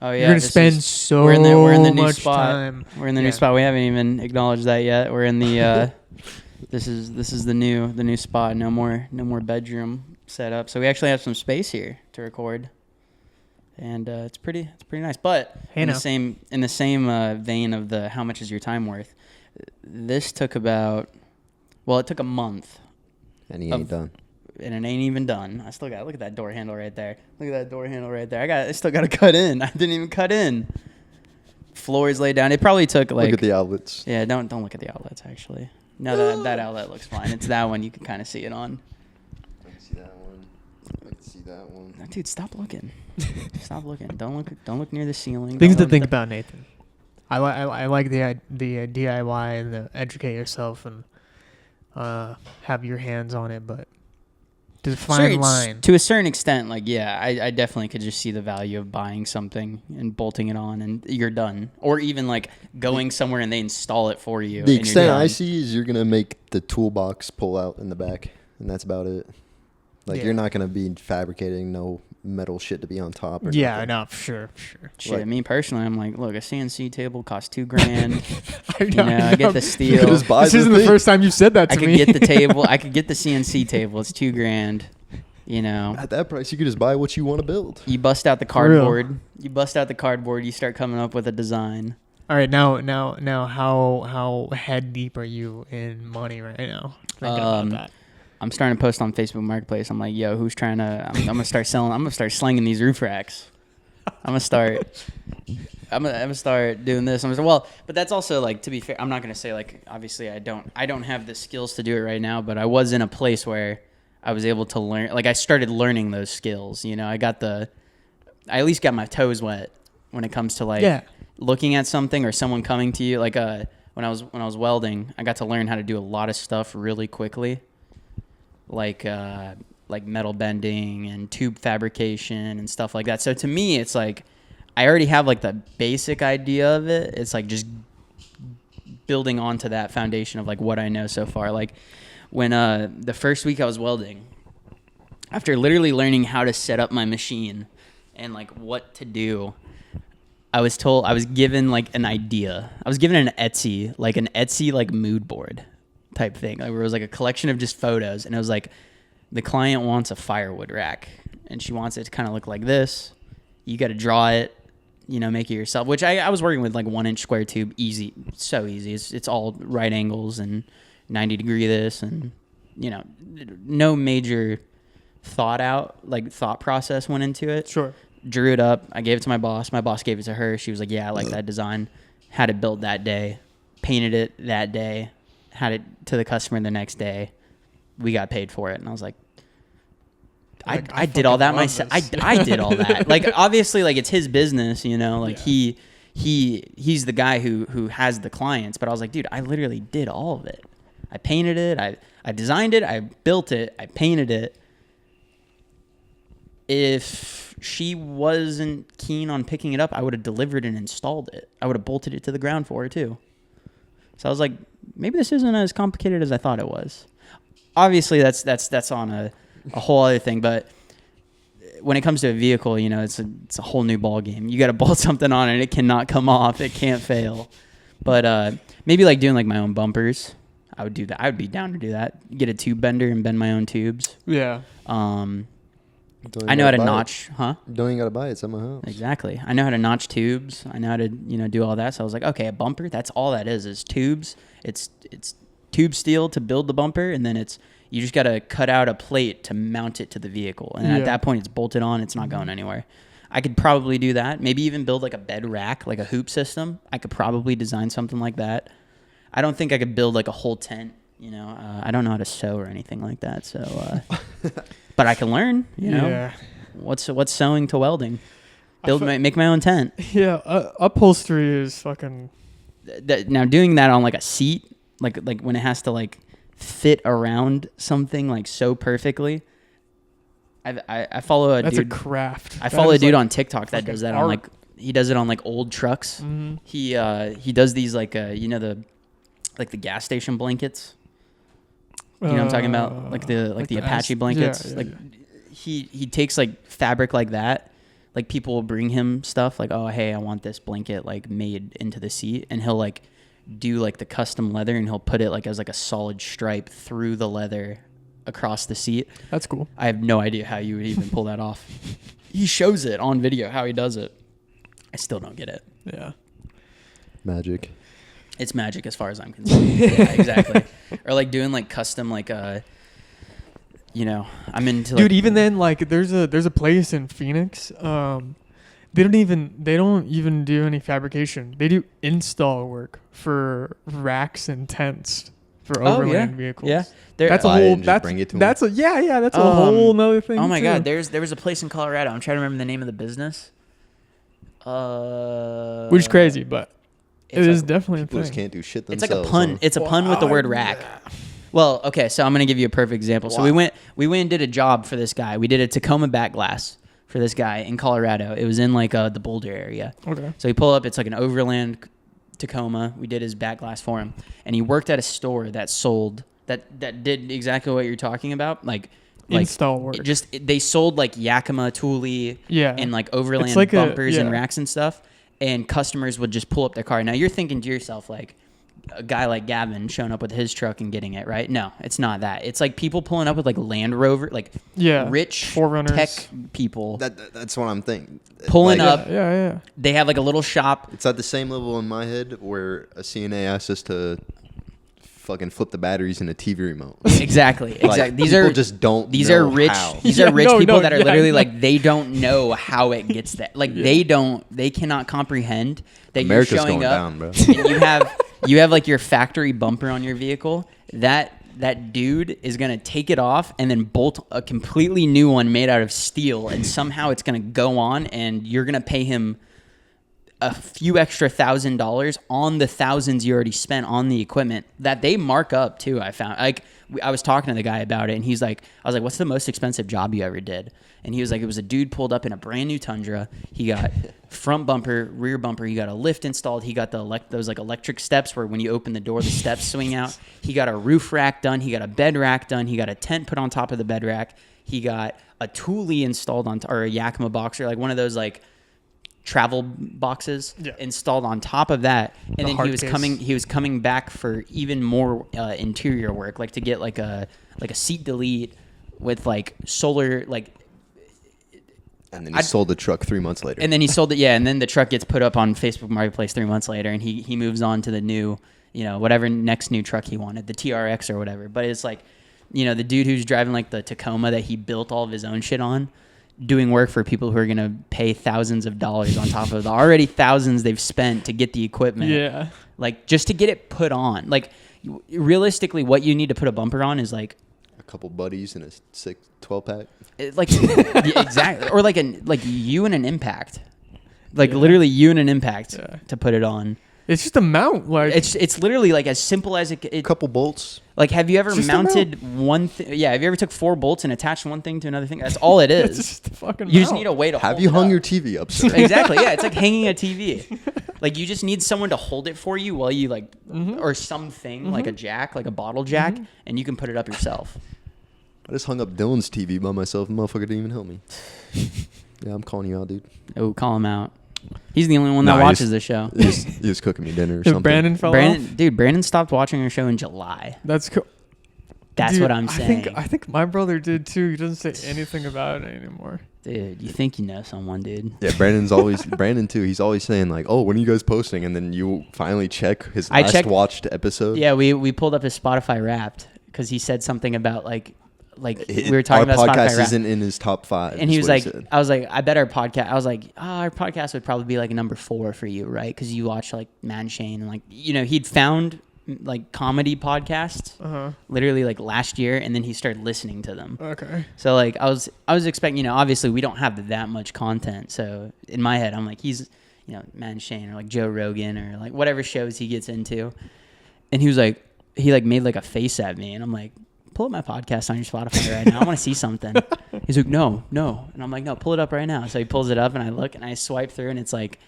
Oh yeah, You're gonna this spend is- so we're in the new much spot. time. We're in the Yeah. new spot. We haven't even acknowledged that yet. We're in the this is the new spot. No more bedroom set up. So we actually have some space here to record, and it's pretty nice. But Hey, in now. the same vein of the how much is your time worth, this took it took a month, And he Of- ain't done. and it ain't even done. I still got look at that door handle right there. Look at that door handle right there. I still got to cut in. I didn't even cut in. Floors laid down. It probably took like Look at the outlets. yeah. Don't look at the outlets actually. No, that outlet looks fine. It's that one you can kind of see it on. I can see that one. I can see that one. Dude, stop looking. Stop looking. Don't look near the ceiling. Things Don't to think look- about, Nathan. I like the DIY and the educate yourself and have your hands on it, but there's a Sure, fine it's- line. to a certain extent. Like yeah, I definitely could just see the value of buying something and bolting it on and you're done. Or even like going somewhere and they install it for you. The and you're extent I done. see is you're gonna make the toolbox pull out in the back, and that's about it. Like Yeah. you're not gonna be fabricating no metal shit to be on top. Or Yeah, nothing. no, sure. Shit, like- me personally, I'm like, look, a CNC table costs $2,000. I You know, I get the steel. Just buy This the isn't the thing. first time you've said that to I could me. get the table. I could get the CNC table. It's $2,000. You know, At that price, you could just buy what you want to build. you bust out the For real. cardboard. You start coming up with a design. All right, now, how head deep are you in money right now? Thinking about that. I'm starting to post on Facebook Marketplace. I'm like, yo, who's trying to? I'm gonna start selling. I'm gonna start slinging these roof racks. I'm gonna start doing this. Well, but that's also like, to be fair, I'm not gonna say like, obviously I don't have the skills to do it right now, but I was in a place where I was able to learn. Like I started learning those skills. You know, I at least got my toes wet when it comes to like Yeah. looking at something or someone coming to you. Like when I was welding, I got to learn how to do a lot of stuff really quickly. Like metal bending and tube fabrication and stuff like that. So to me, it's like I already have like the basic idea of it. It's like just building onto that foundation of like what I know so far. Like when the first week I was welding, after literally learning how to set up my machine and like what to do, I was given like an idea. I was given an Etsy like mood board type thing, like where it was like a collection of just photos, and it was like the client wants a firewood rack and she wants it to kind of look like this. You got to draw it, you know, make it yourself, which I was working with like 1-inch square tube. Easy. So easy. It's all right angles and 90 degree this, and you know, no major thought process went into it. Sure. Drew it up. I gave it to my boss. My boss gave it to her. She was like, yeah, I like that design. Had it built that day, painted it that day, had it to the customer the next day. We got paid for it. And I was like, Like, I did all fucking that love myself. this. I did all that. Like, obviously, like, it's his business, you know, like Yeah. he's the guy who has the clients. But I was like, dude, I literally did all of it. I painted it. I designed it. I built it. I painted it. If she wasn't keen on picking it up, I would have delivered and installed it. I would have bolted it to the ground for her too. So I was like, maybe this isn't as complicated as I thought it was. Obviously, that's on a whole other thing. But when it comes to a vehicle, you know, it's a whole new ball game. You got to bolt something on it. It cannot come off. It can't fail. But maybe like doing like my own bumpers. I would do that. I would be down to do that. Get a tube bender and bend my own tubes. Yeah. I know how to notch, huh? Don't even gotta buy it. It's at my house. Exactly. I know how to notch tubes. I know how to, you know, do all that. So I was like, okay, a bumper. That's all that is tubes. It's tube steel to build the bumper, and then you just gotta cut out a plate to mount it to the vehicle. And at that point, it's bolted on. It's not going anywhere. I could probably do that. Maybe even build like a bed rack, like a hoop system. I could probably design something like that. I don't think I could build like a whole tent. You know, I don't know how to sew or anything like that. So. But I can learn, you know. Yeah. What's sewing to welding? Make my own tent. Yeah, upholstery is fucking. Now doing that on like a seat, like when it has to like fit around something like so perfectly. I follow a dude. That's a craft. I follow a dude on TikTok that does that on like he does it on like old trucks. Mm-hmm. He does these like you know the gas station blankets. You know what I'm talking about? Like the Apache blankets. Yeah, he takes like fabric like that. Like people will bring him stuff like, oh, hey, I want this blanket like made into the seat. And he'll like do like the custom leather and he'll put it like as like a solid stripe through the leather across the seat. That's cool. I have no idea how you would even pull that off. He shows it on video how he does it. I still don't get it. Yeah. Magic. It's magic as far as I'm concerned. Yeah, exactly. Or like doing like custom like you know, I'm into like, dude, even then like there's a place in Phoenix. They don't even do any fabrication. They do install work for racks and tents for overland vehicles. Yeah. That's a whole that's a whole nother thing. Oh my god, there was a place in Colorado. I'm trying to remember the name of the business. Which is crazy, but it is definitely a thing. Just can't do shit themselves. It's like a pun. Huh? It's a pun with the word rack. Yeah. Well, okay, so I'm gonna give you a perfect example. Wow. So we went and did a job for this guy. We did a Tacoma back glass for this guy in Colorado. It was in like the Boulder area. Okay. So we pull up. It's like an overland Tacoma. We did his back glass for him, and he worked at a store that sold that did exactly what you're talking about, like install work. They sold like Yakima, Thule, and like overland like bumpers and racks and stuff. And customers would just pull up their car. Now you're thinking to yourself, like a guy like Gavin showing up with his truck and getting it, right? No, it's not that. It's like people pulling up with like Land Rover, like rich 4Runners. Tech people. That's what I'm thinking. Pulling like, up. Yeah. They have like a little shop. It's at the same level in my head where a CNA asks us to fucking flip the batteries in a TV remote. Exactly. Like, these are just don't. These know are rich. How. These are rich people that are literally like they don't know how it gets that. Like they cannot comprehend that America's you're showing going up down, bro. And you have like your factory bumper on your vehicle. That dude is gonna take it off and then bolt a completely new one made out of steel, and somehow it's gonna go on, and you're gonna pay him a few extra $1,000 on the thousands you already spent on the equipment that they mark up too. I found I was talking to the guy about it, and I was like, what's the most expensive job you ever did? And he was like, it was a dude pulled up in a brand new Tundra. He got front bumper, rear bumper. He got a lift installed. He got those like electric steps where when you open the door, the steps swing out. He got a roof rack done. He got a bed rack done. He got a tent put on top of the bed rack. He got a Thule installed or a Yakima boxer, like one of those like travel boxes installed on top of that, and then he was coming back for even more interior work, like to get like a seat delete with like solar like. And then he sold the truck 3 months later. And then he sold it, and then the truck gets put up on Facebook Marketplace 3 months later, and he moves on to the new, whatever next new truck he wanted, the TRX or whatever. But it's like, the dude who's driving like the Tacoma that he built all of his own shit on, doing work for people who are going to pay thousands of dollars on top of the already thousands they've spent to get the equipment. Yeah. Like just to get it put on. Like realistically, what you need to put a bumper on is like a couple buddies and a 12-pack. Like exactly, or like you and an Impact. Like literally you and an impact to put it on. It's just a mount. Like it's literally like as simple as a couple bolts. Like, have you ever mounted one thing? Yeah, have you ever took 4 bolts and attached one thing to another thing? That's all it is. It's just a fucking you mount. just need a way to hold Have you it hung up. your TV up, sir? Exactly. Yeah, it's like hanging a TV. Like, you just need someone to hold it for you while you like, or something like a jack, like a bottle jack, and you can put it up yourself. I just hung up Dylan's TV by myself. The motherfucker didn't even help me. Yeah, I'm calling you out, dude. Oh, call him out. He's the only one that watches the show. He was cooking me dinner or something. Brandon fell off? Dude, Brandon stopped watching our show in July. That's cool. That's Dude, what I'm saying. I think my brother did too. He doesn't say anything about it anymore. Dude, you think you know someone, dude. Yeah, Brandon too. He's always saying like, "Oh, when are you guys posting?" And then you finally check his last watched episode. Yeah, we pulled up his Spotify Wrapped because he said something about like we were talking about Spotify Spotify isn't in his top 5. And he was like, I was like, I bet our podcast. I was like, our podcast would probably be like number 4 for you, right? Because you watch like Man Shane and like he'd found like comedy podcasts literally like last year, and then he started listening to them. Okay. So like I was expecting, obviously we don't have that much content, so in my head I'm like, he's Man Shane or like Joe Rogan or like whatever shows he gets into. And he was like, he like made like a face at me, and I'm like, pull up my podcast on your Spotify right now. I want to see something. He's like, no. And I'm like, no, pull it up right now. So he pulls it up, and I look, and I swipe through, and it's like,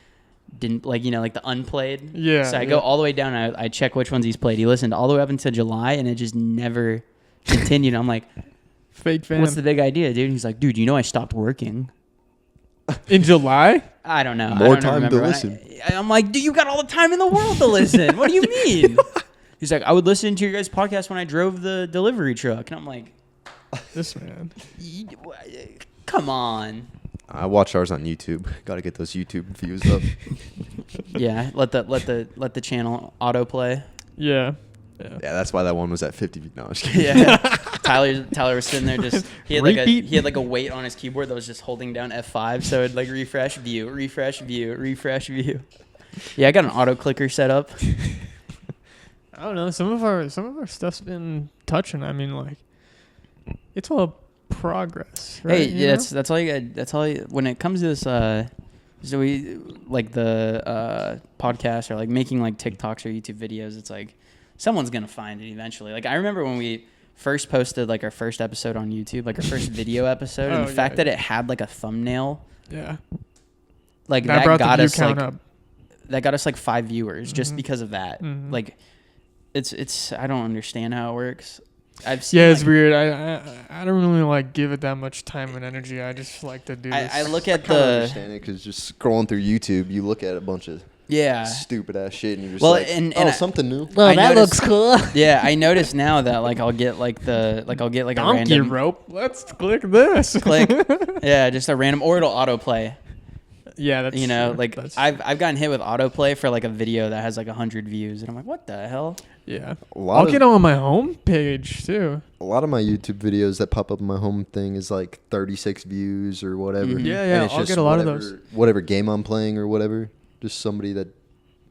didn't like, like the unplayed. Yeah. So I go all the way down, and I check which ones he's played. He listened all the way up until July, and it just never continued. I'm like, fake fan. what's the big idea, dude? He's like, dude, I stopped working. In July? I don't know. More time to listen. I'm like, dude, you got all the time in the world to listen. What do you mean? He's like, I would listen to your guys' podcast when I drove the delivery truck. And I'm like, this man. Come on. I watch ours on YouTube. Got to get those YouTube views up. Yeah, let the channel autoplay. Yeah. Yeah, that's why that one was at 50. No, I'm just kidding. Yeah. Tyler was sitting there just he had like a weight on his keyboard that was just holding down F5, so it'd like refresh view. Yeah, I got an auto clicker set up. I don't know. Some of our stuff's been touching. I mean, like, it's all progress, right? Hey, that's all you got. That's all. When it comes to this, so we like the podcast or like making like TikToks or YouTube videos. It's like someone's gonna find it eventually. Like I remember when we first posted like our first episode on YouTube, like our first video episode, and the fact that it had like a thumbnail. Yeah. Like that got us like up. That got us like 5 viewers just because of that. Like. It's I don't understand how it works. I've seen it's weird. I don't really like give it that much time and energy. I just like to do this. I look at I understand it because just scrolling through YouTube, you look at a bunch of stupid ass shit, and you're just like, and something new. Well, that looks cool. Yeah, I notice now that like I'll get like a donkey random rope. Let's click this. Click. Yeah, just a random, or it'll autoplay. Yeah, that's true. Like I've gotten hit with autoplay for like a video that has like 100 views, and I'm like, what the hell? Yeah, I'll get on my home page too. A lot of my YouTube videos that pop up in my home thing is like 36 views or whatever. Yeah, I'll get a lot of those. Whatever game I'm playing or whatever, just somebody that.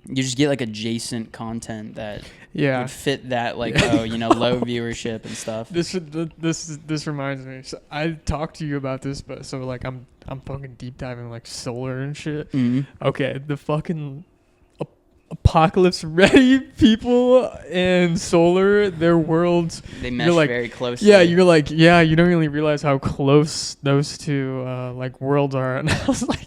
You just get like adjacent content that would fit that low viewership and stuff. This reminds me. So I talked to you about this, but so like I'm fucking deep diving like solar and shit. Okay, the fucking apocalypse ready people and solar, their worlds, they mesh like, very closely. Yeah, you're like, you don't really realize how close those two like worlds are. And I was like,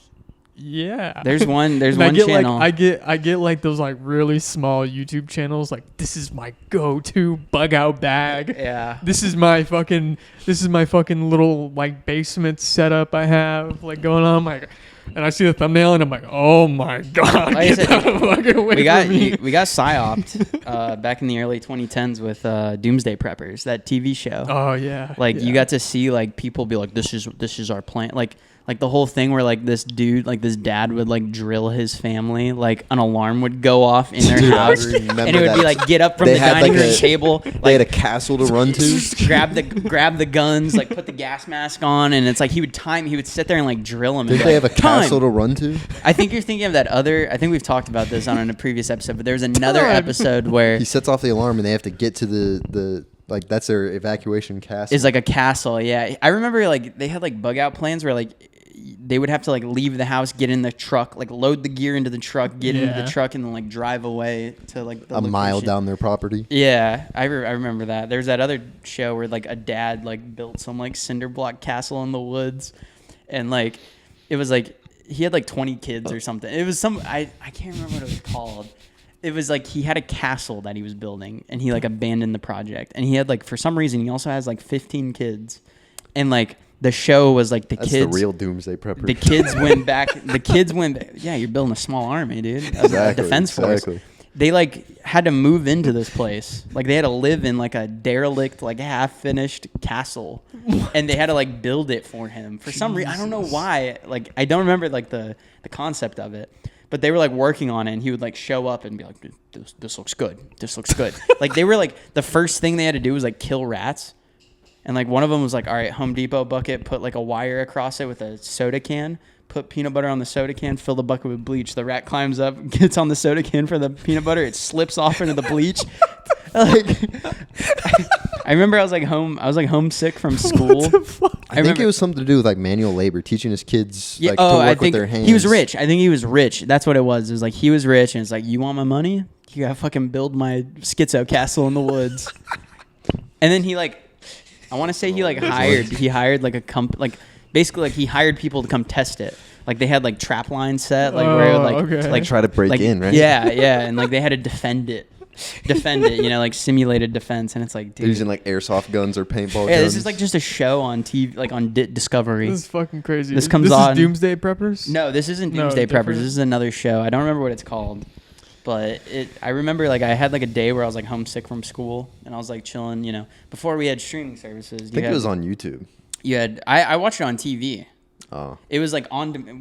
yeah. There's one channel. Like, I get like those like really small YouTube channels. Like, this is my go-to bug out bag. Yeah. This is my fucking little like basement setup I have like going on. Like, and I see the thumbnail and I'm like, oh my god, like get that fucking away from me. We got psyoped back in the early 2010s with Doomsday Preppers, that TV show. Oh yeah. Like you got to see like people be like, this is our plan. Like the whole thing where like this dude, like this dad would like drill his family, like an alarm would go off in their house, and it would be like, get up from the dining room table. They had a castle to run to. grab the guns, like put the gas mask on, and it's like he would sit there and like drill them. Did they have a castle to run to? I think you're thinking of that other. I think we've talked about this on a previous episode, but there's another episode where he sets off the alarm and they have to get to the. Like that's their evacuation castle. Is like a castle, yeah. I remember like they had like bug out plans where like they would have to like leave the house, get in the truck, like load the gear into the truck, get into the truck, and then like drive away to like the mile down their property. Yeah, I remember that. There's that other show where like a dad like built some like cinder block castle in the woods, and like it was like he had like 20 kids or something. It was some I can't remember what it was called. It was like he had a castle that he was building, and he like abandoned the project, and he had like for some reason he also has like 15 kids, and like the show was like That's the real doomsday prepper. The kids went back. Yeah, you're building a small army, dude. A defense force. They like had to move into this place. Like they had to live in like a derelict, like half-finished castle, and they had to like build it for him for some reason. I don't know why. Like I don't remember like the concept of it. But they were like working on it, and he would like show up and be like, this looks good. This looks good. Like they were like, the first thing they had to do was like kill rats. And like one of them was like, all right, Home Depot bucket, put like a wire across it with a soda can, put peanut butter on the soda can, fill the bucket with bleach. The rat climbs up, gets on the soda can for the peanut butter. It slips off into the bleach. Like, I remember I was like homesick from school. I think it was something to do with like manual labor, teaching his kids like to I work think with their hands. he was rich. I think he was rich. That's what it was. It was like he was rich, and it's like, you want my money? You gotta fucking build my schizo castle in the woods. And then he like, I want to say he hired like a company, like basically like he hired people to come test it. Like they had like trap lines set, like where like try to break in, right? Yeah, and like they had to defend it, you know, like simulated defense. And it's like, dude, they're using like airsoft guns or paintball guns. Yeah, this is like just a show on TV, like on Discovery. This is fucking crazy. This comes on. Is Doomsday Preppers? No, this isn't Doomsday Preppers. This is another show. I don't remember what it's called. But I remember like I had like a day where I was like homesick from school, and I was like chilling, you know, before we had streaming services. I think it was on YouTube. You had I watched it on TV. Oh. It was like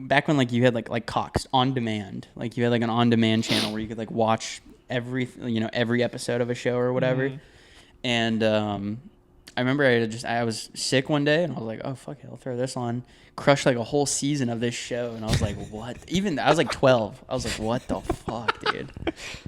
back when like you had like Cox on demand. Like you had like an on demand channel where you could like watch every episode of a show or whatever. Mm-hmm. And I remember I was sick one day, and I was like, oh fuck it, I'll throw this on. Crushed like a whole season of this show, and I was like, what? Even I was like 12. I was like, what the fuck, dude?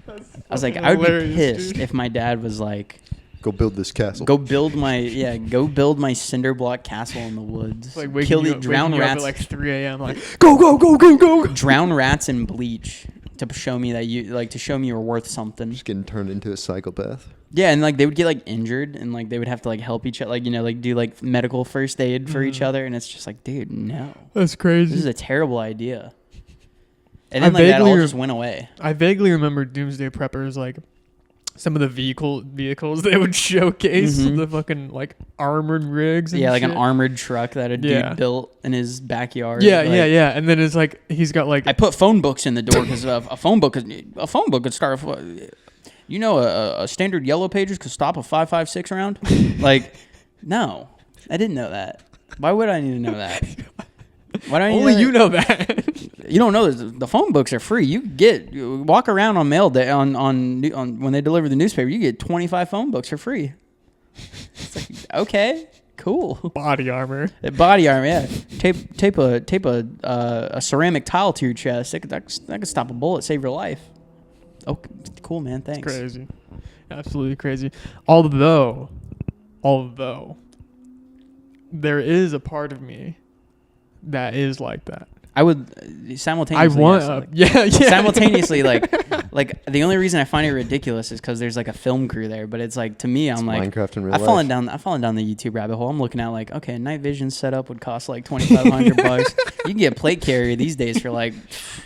I was like, I would be pissed if my dad was like, go build this castle. Go build my cinder block castle in the woods. Like drown rats at like 3 a.m. Like go. Drown rats in bleach to show me that you're worth something. Just getting turned into a psychopath. Yeah, and like they would get like injured, and like they would have to like help each other, like, you know, like do like medical first aid for each other, and it's just like, dude, no, that's crazy. This is a terrible idea. And then like that all just went away. I vaguely remember Doomsday Preppers, like some of the vehicles they would showcase, the fucking like armored rigs. And like shit. An armored truck that a dude built in his backyard. Yeah, and then it's like he's got like I put phone books in the door because a phone book could start. You know, a standard Yellow Pages could stop a 5.56 round. Like, no, I didn't know that. Why would I need to know that? Why don't only you know that? You don't know the phone books are free. You walk around on mail day on when they deliver the newspaper. You get 25 phone books for free. It's like, okay, cool. Body armor. Yeah. Tape a ceramic tile to your chest. That could stop a bullet, save your life. Oh, cool, man. Thanks. It's crazy. Absolutely crazy. Although, there is a part of me that is like that. I would simultaneously. Simultaneously, like the only reason I find it ridiculous is because there's like a film crew there. But it's like, to me, I'm like, Minecraft in real life. I've fallen down the YouTube rabbit hole. I'm looking at like, okay, night vision setup would cost like $2,500. You can get plate carrier these days for like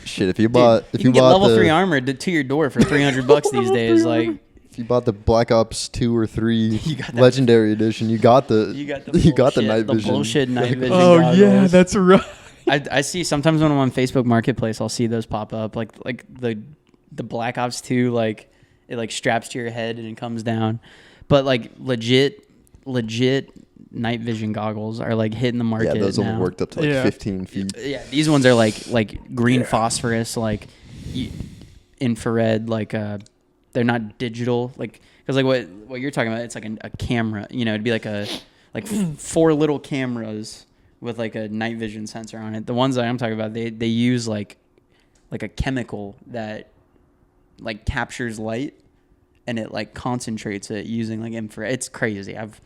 shit. If you bought level 3 armor to your door for $300 these days, like. If you bought the Black Ops 2 or 3 Legendary Edition, you got the night vision. The bullshit night vision. Oh goggles. Yeah, that's right. I see sometimes when I'm on Facebook Marketplace, I'll see those pop up, like the Black Ops 2, like it like straps to your head and it comes down, but like legit night vision goggles are like hitting the market. Yeah, those now. only worked up to like 15 feet. Yeah, these ones are like green phosphorus, like infrared, like they're not digital, like because like what you're talking about, it's like a camera, you know, it'd be like 4 little cameras with like a night vision sensor on it. The ones that I'm talking about, they use like a chemical that like captures light and it like concentrates it using like infrared. It's crazy. I've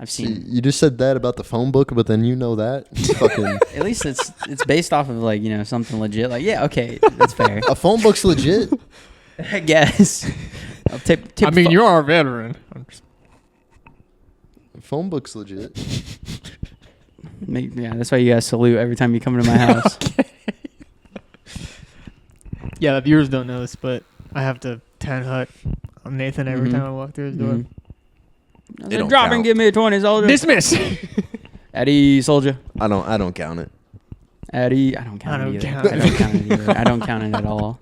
I've See, seen. you just said that about the phone book, but then you know that. Fucking At least it's based off of like something legit. Like yeah, okay, that's fair. a phone book's legit. I guess. I'll tip I mean, you are a veteran. Phone book's legit. Yeah, that's why you guys salute every time you come to my house. Yeah, the viewers don't know this, but I have to 10 hut on Nathan every Mhm. time I walk through his door. Mhm. I They said, don't drop and count. give me a 20, soldier. Dismiss. Eddie, soldier. I don't count it. Eddie, I don't count I it don't either. count I don't count it either. I don't count it at all.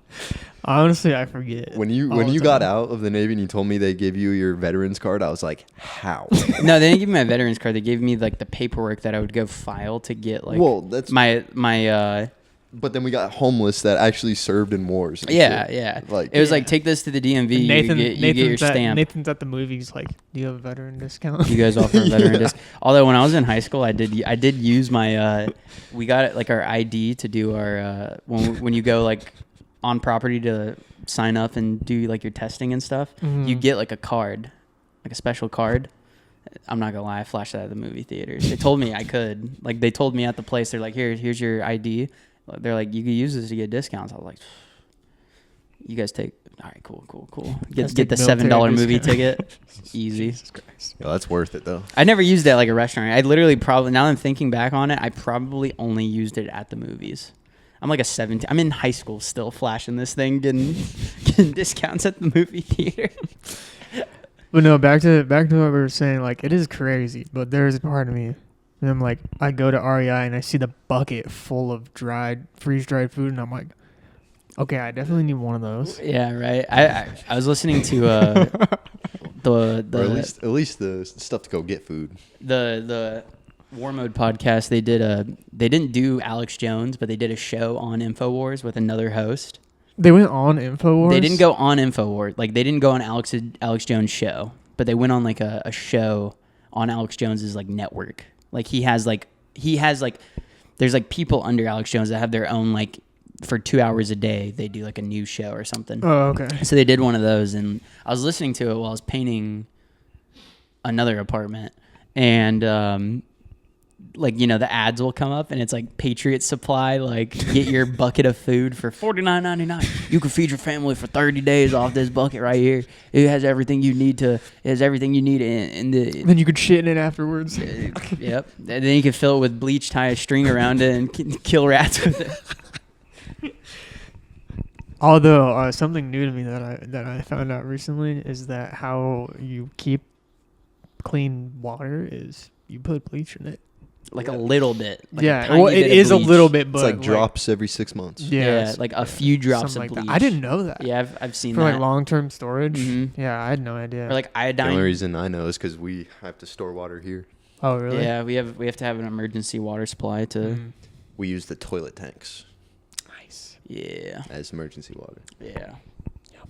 Honestly, I forget. When you all the got time. out of the Navy and you told me they gave you your veterans card, I was like, how? No, they didn't give me my veterans card. They gave me like the paperwork that I would go file to get like Well, that's my But then we got homeless that actually served in wars. and yeah, shit. yeah. Like It was like take this to the DMV. Nathan, you get your stamp. Nathan's at the movies. Like, do you have a veteran discount? You guys offer a veteran Yeah. disc. Although when I was in high school, I did use my we got like our ID to do our when you go like on property to sign up and do like your testing and stuff. Mhm. You get like a card, like a special card. I'm not gonna lie, I flashed that at the movie theaters. They told me I could. Like they told me at the place, they're like, here's your ID. They're like, you could use this to get discounts. I was like, you guys take. All right, cool. Guys Get take the military $7 movie discount. ticket. Easy. Jesus Christ. Yeah, that's worth it though. I never used it at like a restaurant. I literally probably, now that I'm thinking back on it, I probably only used it at the movies. I'm like a 17. I'm in high school still flashing this thing, getting discounts at the movie theater. But no, back to what we were saying. Like, it is crazy, but there is a part of me, and I'm like, I go to REI and I see the bucket full of freeze dried food, and I'm like, okay, I definitely need one of those. Yeah, right. I was listening to Or the at least the stuff to go get food. the War Mode podcast. They didn't do Alex Jones, but they did a show on InfoWars with another host. They went on InfoWars. They didn't go on InfoWars. Like they didn't go on Alex Jones' show, but they went on like a show on Alex Jones's like network. Like he has like there's like people under Alex Jones that have their own like for 2 hours a day they do like a news show or something. Oh, okay. So they did one of those, and I was listening to it while I was painting another apartment, and like the ads will come up, and it's like Patriot Supply, like get your bucket of food for $49.99. You can feed your family for 30 days off this bucket right here. It has everything you need in the. Then you could shit in it afterwards. Yep. And then you can fill it with bleach, tie a string around it, and kill rats with it. Although something new to me that I found out recently is that how you keep clean water is you put bleach in it. Like a little bit. Like yeah, a tiny well, it bit of is a bleach. little bit, but It's like drops every 6 months. Yeah, like a few drops of something bleach. like that. I didn't know that. Yeah, I've seen For that. like long-term storage. Mhm. Yeah, I had no idea. Or like The iodine. only reason I know is because we have to store water here. Oh, really? Yeah, we have to have an emergency water supply to. Mm. We use the toilet tanks Nice. Yeah, as emergency water yeah.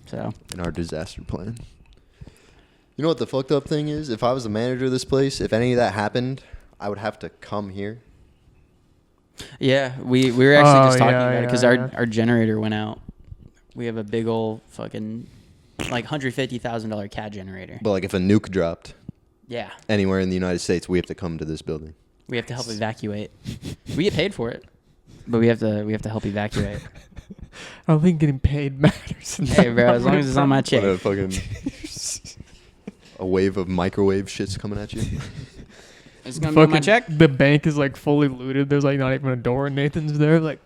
So in our disaster plan. You know what the fucked up thing is? If I was the manager of this place, if any of that happened, I would have to come here. yeah, we were actually just talking yeah, about it because yeah. our generator went out. We have a big old fucking like $150,000 cat generator. But like if a nuke dropped Yeah, anywhere in the United States, we have to come to this building. we have to help evacuate. We get paid for it, but we have to help evacuate. I don't think getting paid matters. in Hey, that bro, as long as it's on my What check. a fucking a wave of microwave shit's coming at you. It's gonna be on my Fucking- check. The bank is like fully looted. There's like not even a door, and Nathan's there. Like,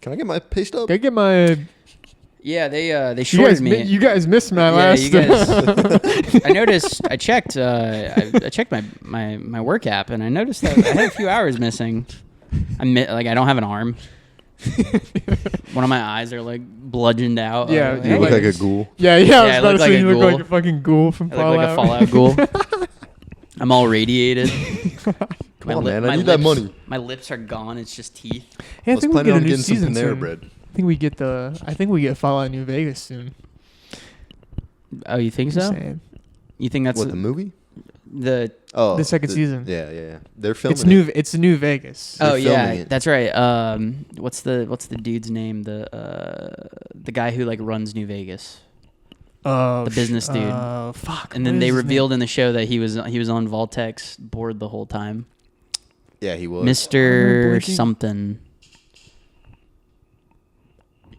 Can I get my pay stub? can I get my? Yeah, they You shorted guys, me. you guys missed my Yeah, last. you guys- I noticed. I checked. I checked my work app, and I noticed that I had a few hours missing. I don't have an arm. One of my eyes are like bludgeoned out. Yeah, Like, You Yeah, look like- like a ghoul. Yeah, Yeah, I was I about look to like say a you look like ghoul. a fucking ghoul from I look Fallout. like a Fallout ghoul. I'm all radiated. Come on, man. I need that money. My lips are gone. It's just teeth. Hey, I was think we planning get a on new getting some season Panera soon. bread. I think we get Fallout New Vegas soon. Oh, you think Just so? saying. You think that's What, the movie? the? Oh, The second season. Yeah. They're filming It's new. it. It's New Vegas. They're Oh yeah, filming it. that's right. What's the dude's name? The guy who like runs New Vegas. Oh, the business dude. Fuck. And then they revealed in the show that he was on Vaultek's board the whole time. Yeah, he was. Mr. something.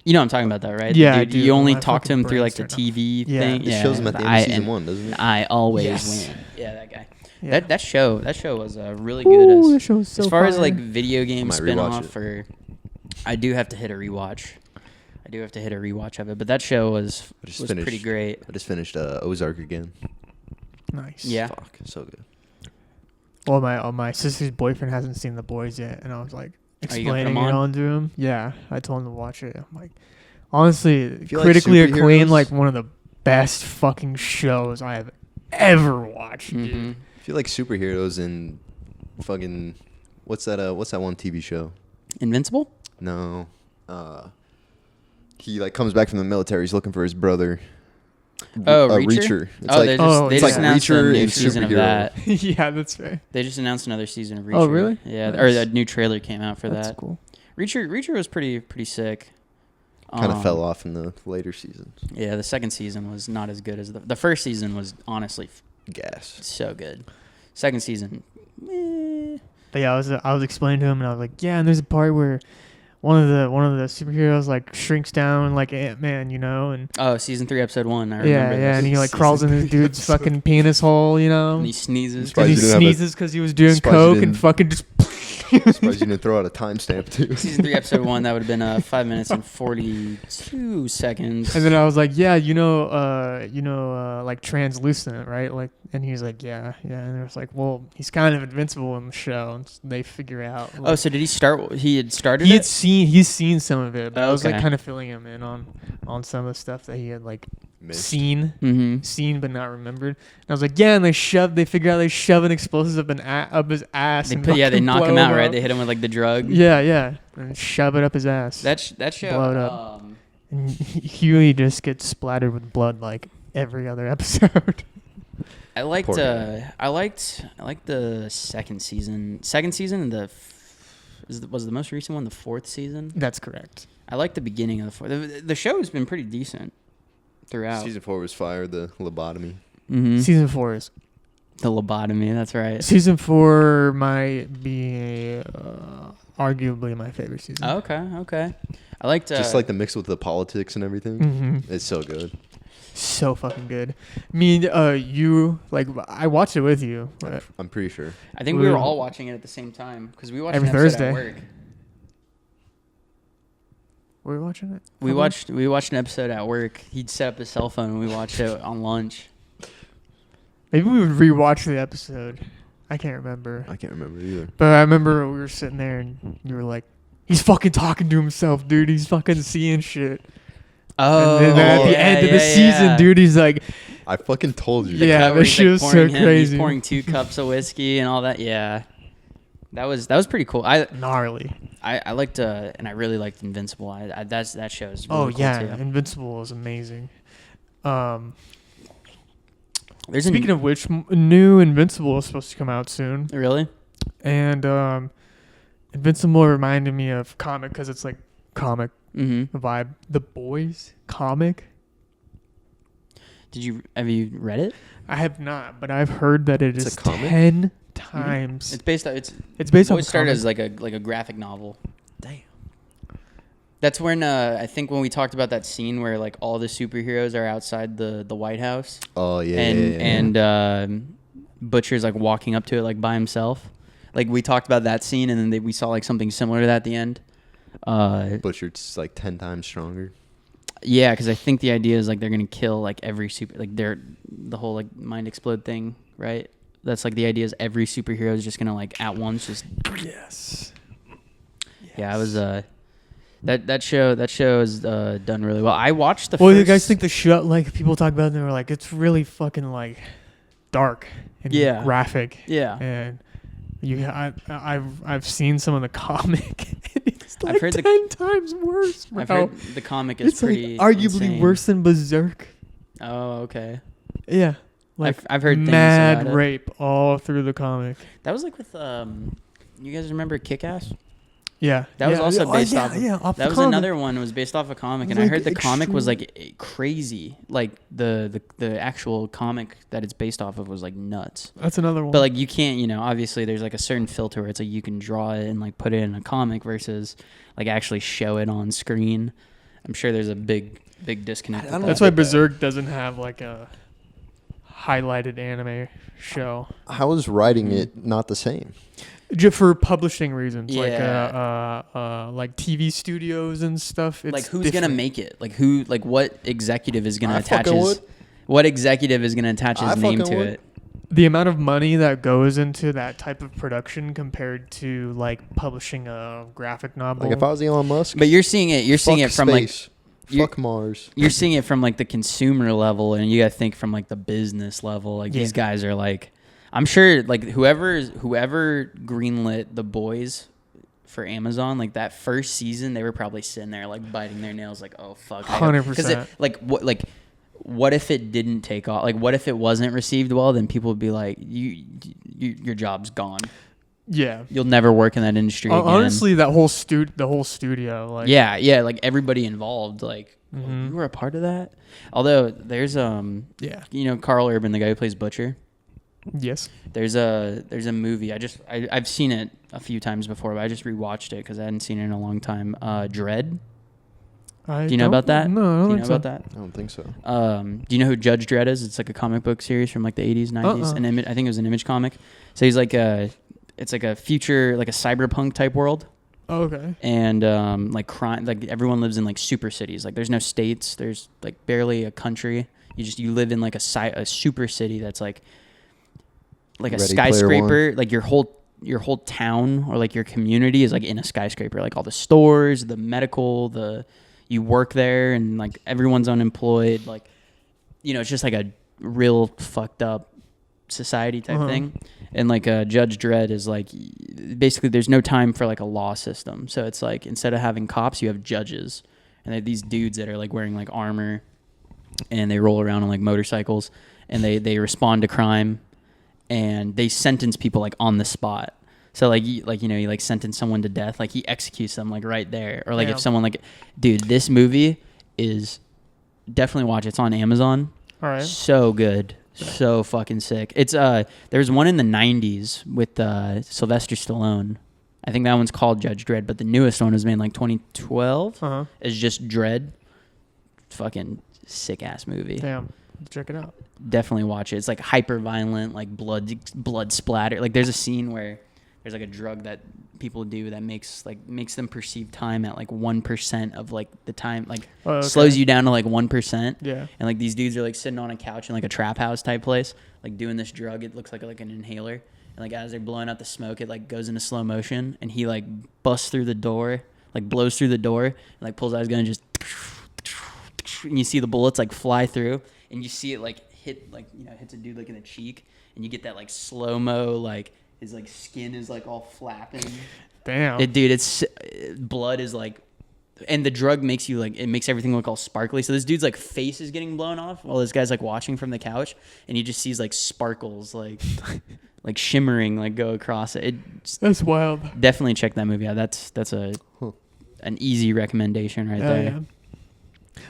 You know what I'm talking about, that, right? Yeah, Dude, you only talk to him through like the TV thing. It shows him at the end of season 1, doesn't it? I always Yes. win. Yeah, that guy. Yeah. That show was really good. Ooh, that show was so as far as fire. like video game Might rewatch spinoff, or I do have to hit a rewatch. Of it, but that show was pretty great. I just finished Ozark again. Nice. Yeah. Fuck, so good. Well, my sister's boyfriend hasn't seen The Boys yet, and I was like explaining it on? on to him. Yeah, I told him to watch it. I'm like, honestly, If you like critically acclaimed, superheroes- like one of the best fucking shows I have ever watched. Mhm. Dude. If you like superheroes and fucking what's that one TV show? Invincible? No. He like comes back from the military, he's looking for his brother. Oh, Reacher. It's Oh, like they it's just like announced a Reacher new and season of superhero. that. Yeah, that's right. They just announced another season of Reacher. Oh, really? Yeah, Nice. or a new trailer came out for That's that. cool. Reacher was pretty sick. Kind of fell off in the later seasons. Yeah, the second season was not as good as the first season was honestly Gas. so good. Second season, But yeah, I was explaining to him, and I was like, yeah, and there's a part where one of the superheroes like shrinks down like Ant-Man, you know, and season 3, episode 1. I yeah, remember yeah, this. and he like crawls in his dude's fucking penis hole, you know, And he sneezes. Surprised and he you didn't have a- sneezes because he was doing surprised you coke and didn't- fucking just. Surprised you didn't throw out a timestamp too. Season 3, episode 1. That would have been 5 minutes and 42 seconds. And then I was like, yeah, like translucent, right? Like, and he's like, yeah. And it was like, well, he's kind of invincible in the show, and they figure out. Oh, Like, so did he start? He had started. he's seen some of it, but I was like Okay. kind of filling him in on some of the stuff that he had like Missed. seen but not remembered. And I was like, yeah, and they figure out they shove an explosive up his ass. They and they fucking knock blow him out, right? up. They hit him with like the drug. Yeah, and shove it up his ass. That show. Blow it up. And Huey just gets splattered with blood like every other episode. I liked Poor guy. I liked the second season. Second season and was the most recent one the fourth season? That's correct. I liked the beginning of the fourth. The show has been pretty decent throughout. Season 4 was fire, the lobotomy. Mm-hmm. Season 4 is. The lobotomy. That's right. Season 4 might be arguably my favorite season. Oh, okay. I liked Just like the mix with the politics and everything. Mm-hmm. It's so good. So fucking good. Me and you, like, I watched it with you. But I'm pretty sure. I think we were all watching it at the same time because we watched Every an episode Thursday. at work. were we watching it? We watched an episode at work. He'd set up his cell phone and we watched it on lunch. Maybe we would rewatch the episode. I can't remember. I can't remember either. But I remember we were sitting there and you were like, he's fucking talking to himself, dude. He's fucking seeing shit. Oh, And then at the end of the season, dude, he's like, I fucking told you. Yeah, Cover, this he's, shit was so pouring crazy. He's pouring 2 cups of whiskey and all that. Yeah, that was pretty cool. gnarly. I liked and I really liked Invincible. That show is really Oh, cool yeah. too. Invincible is amazing. There's Speaking of which, new Invincible is supposed to come out soon. really. And Invincible reminded me of comic because it's like comic Mm-hmm. vibe. The Boys comic. Have you read it? I have not, but I've heard that it It's is a comic? 10 times. It's based on It's based on It started comic. as like a graphic novel. Damn. That's when I think when we talked about that scene where like all the superheroes are outside the White House Oh, yeah. and Butcher's like walking up to it like by himself. Like we talked about that scene and then we saw like something similar to that at the end. Butcher's like 10 times stronger. Yeah, because I think the idea is like they're gonna kill like every the whole like mind explode thing, right? That's like the idea is every superhero is just gonna like at once just. Yes. Yeah, I was that show is done really well. I watched the. Well, first, you guys think the show, like, people talk about it and they were like, it's really fucking, like, dark and Yeah. graphic. Yeah, And I've seen some of the comic. It's like I've heard 10 times worse, bro. I've heard the comic is It's like pretty arguably insane. worse than Berserk. Oh, okay. Yeah. Like, I've heard things mad about it. rape all through the comic. That was like with you guys remember Kick-Ass? Yeah. That was also based yeah, off of, yeah, off that the was comic. another one. It was based off a comic, and I Like, heard the comic was like crazy. Like the actual comic that it's based off of was like nuts. That's another one. But like you can't, obviously there's like a certain filter where it's like you can draw it and like put it in a comic versus like actually show it on screen. I'm sure there's a big disconnect. I don't That's know. why Berserk doesn't have like a highlighted anime show. How is writing it not the same? For publishing reasons, Yeah. like TV studios and stuff. It's like who's different. gonna make it? Like what executive is gonna I attach fucking his? would. What executive is gonna attach his I name fucking to would. it? The amount of money that goes into that type of production compared to like publishing a graphic novel. Like if I was Elon Musk, But you're seeing it. You're seeing it from space. you- Fuck Mars. you're seeing it from like the consumer level, and you gotta think from like the business level. Like these guys are like, I'm sure like whoever greenlit The Boys for Amazon, like that first season, they were probably sitting there like biting their nails, like, oh fuck, 100%. What if it didn't take off? Like what if it wasn't received well? Then people would be like, your job's gone. Yeah. You'll never work in that industry again. Honestly, the whole studio, like Yeah, like everybody involved, like Mhm. you were a part of that. Although there's yeah, Carl Urban, the guy who plays Butcher. yes, There's a movie. I've seen it a few times before, but I just rewatched it because I hadn't seen it in a long time. Dread. Do you know about that? No, I don't Do you think know so. about that? I don't think so. Do you know who Judge Dredd is? It's like a comic book series from like the 80s, 90s. I think it was an Image comic. So he's like it's like a future, like a cyberpunk type world. Oh, okay. And like crime, like everyone lives in like super cities. Like there's no states. There's like barely a country. You live in like a super city that's like a Ready Player skyscraper. Like your whole town or like your community is like in a skyscraper. Like all the stores, the medical, you work there, and like everyone's unemployed. Like it's just like a real fucked up society type thing. And like Judge Dredd is like basically there's no time for like a law system. So it's like instead of having cops, you have judges, and they're these dudes that are like wearing like armor, and they roll around on like motorcycles, and they respond to crime, and they sentence people like on the spot. So you like sentence someone to death, like he executes them like right there. Or like if someone like, dude, this movie is definitely watch. It's on Amazon. All right. So good. So fucking sick. It's there's one in the 90s with Sylvester Stallone. I think that one's called Judge Dredd, but the newest one was made in like 2012. It's just Dredd. Fucking sick ass movie. Damn. Check it out. Definitely watch it. It's like hyper violent, like blood splatter. Like there's a scene where there's like a drug that people do that makes them perceive time at like 1% of like the time, like slows you down to like 1%. Yeah. And like these dudes are like sitting on a couch in like a trap house type place, like doing this drug. It looks like an inhaler. And like as they're blowing out the smoke, it like goes into slow motion, and he like busts through the door, like blows through the door, and like pulls out his gun and just, and you see the bullets like fly through, and you see it like hits a dude like in the cheek, and you get that like slow mo, like his like skin is like all flapping. Damn. It's blood is like, and the drug makes you like, it makes everything look all sparkly. So this dude's like face is getting blown off while this guy's like watching from the couch, and he just sees like sparkles like like shimmering like go across it. That's wild. Definitely check that movie out. That's an easy recommendation right there. Yeah.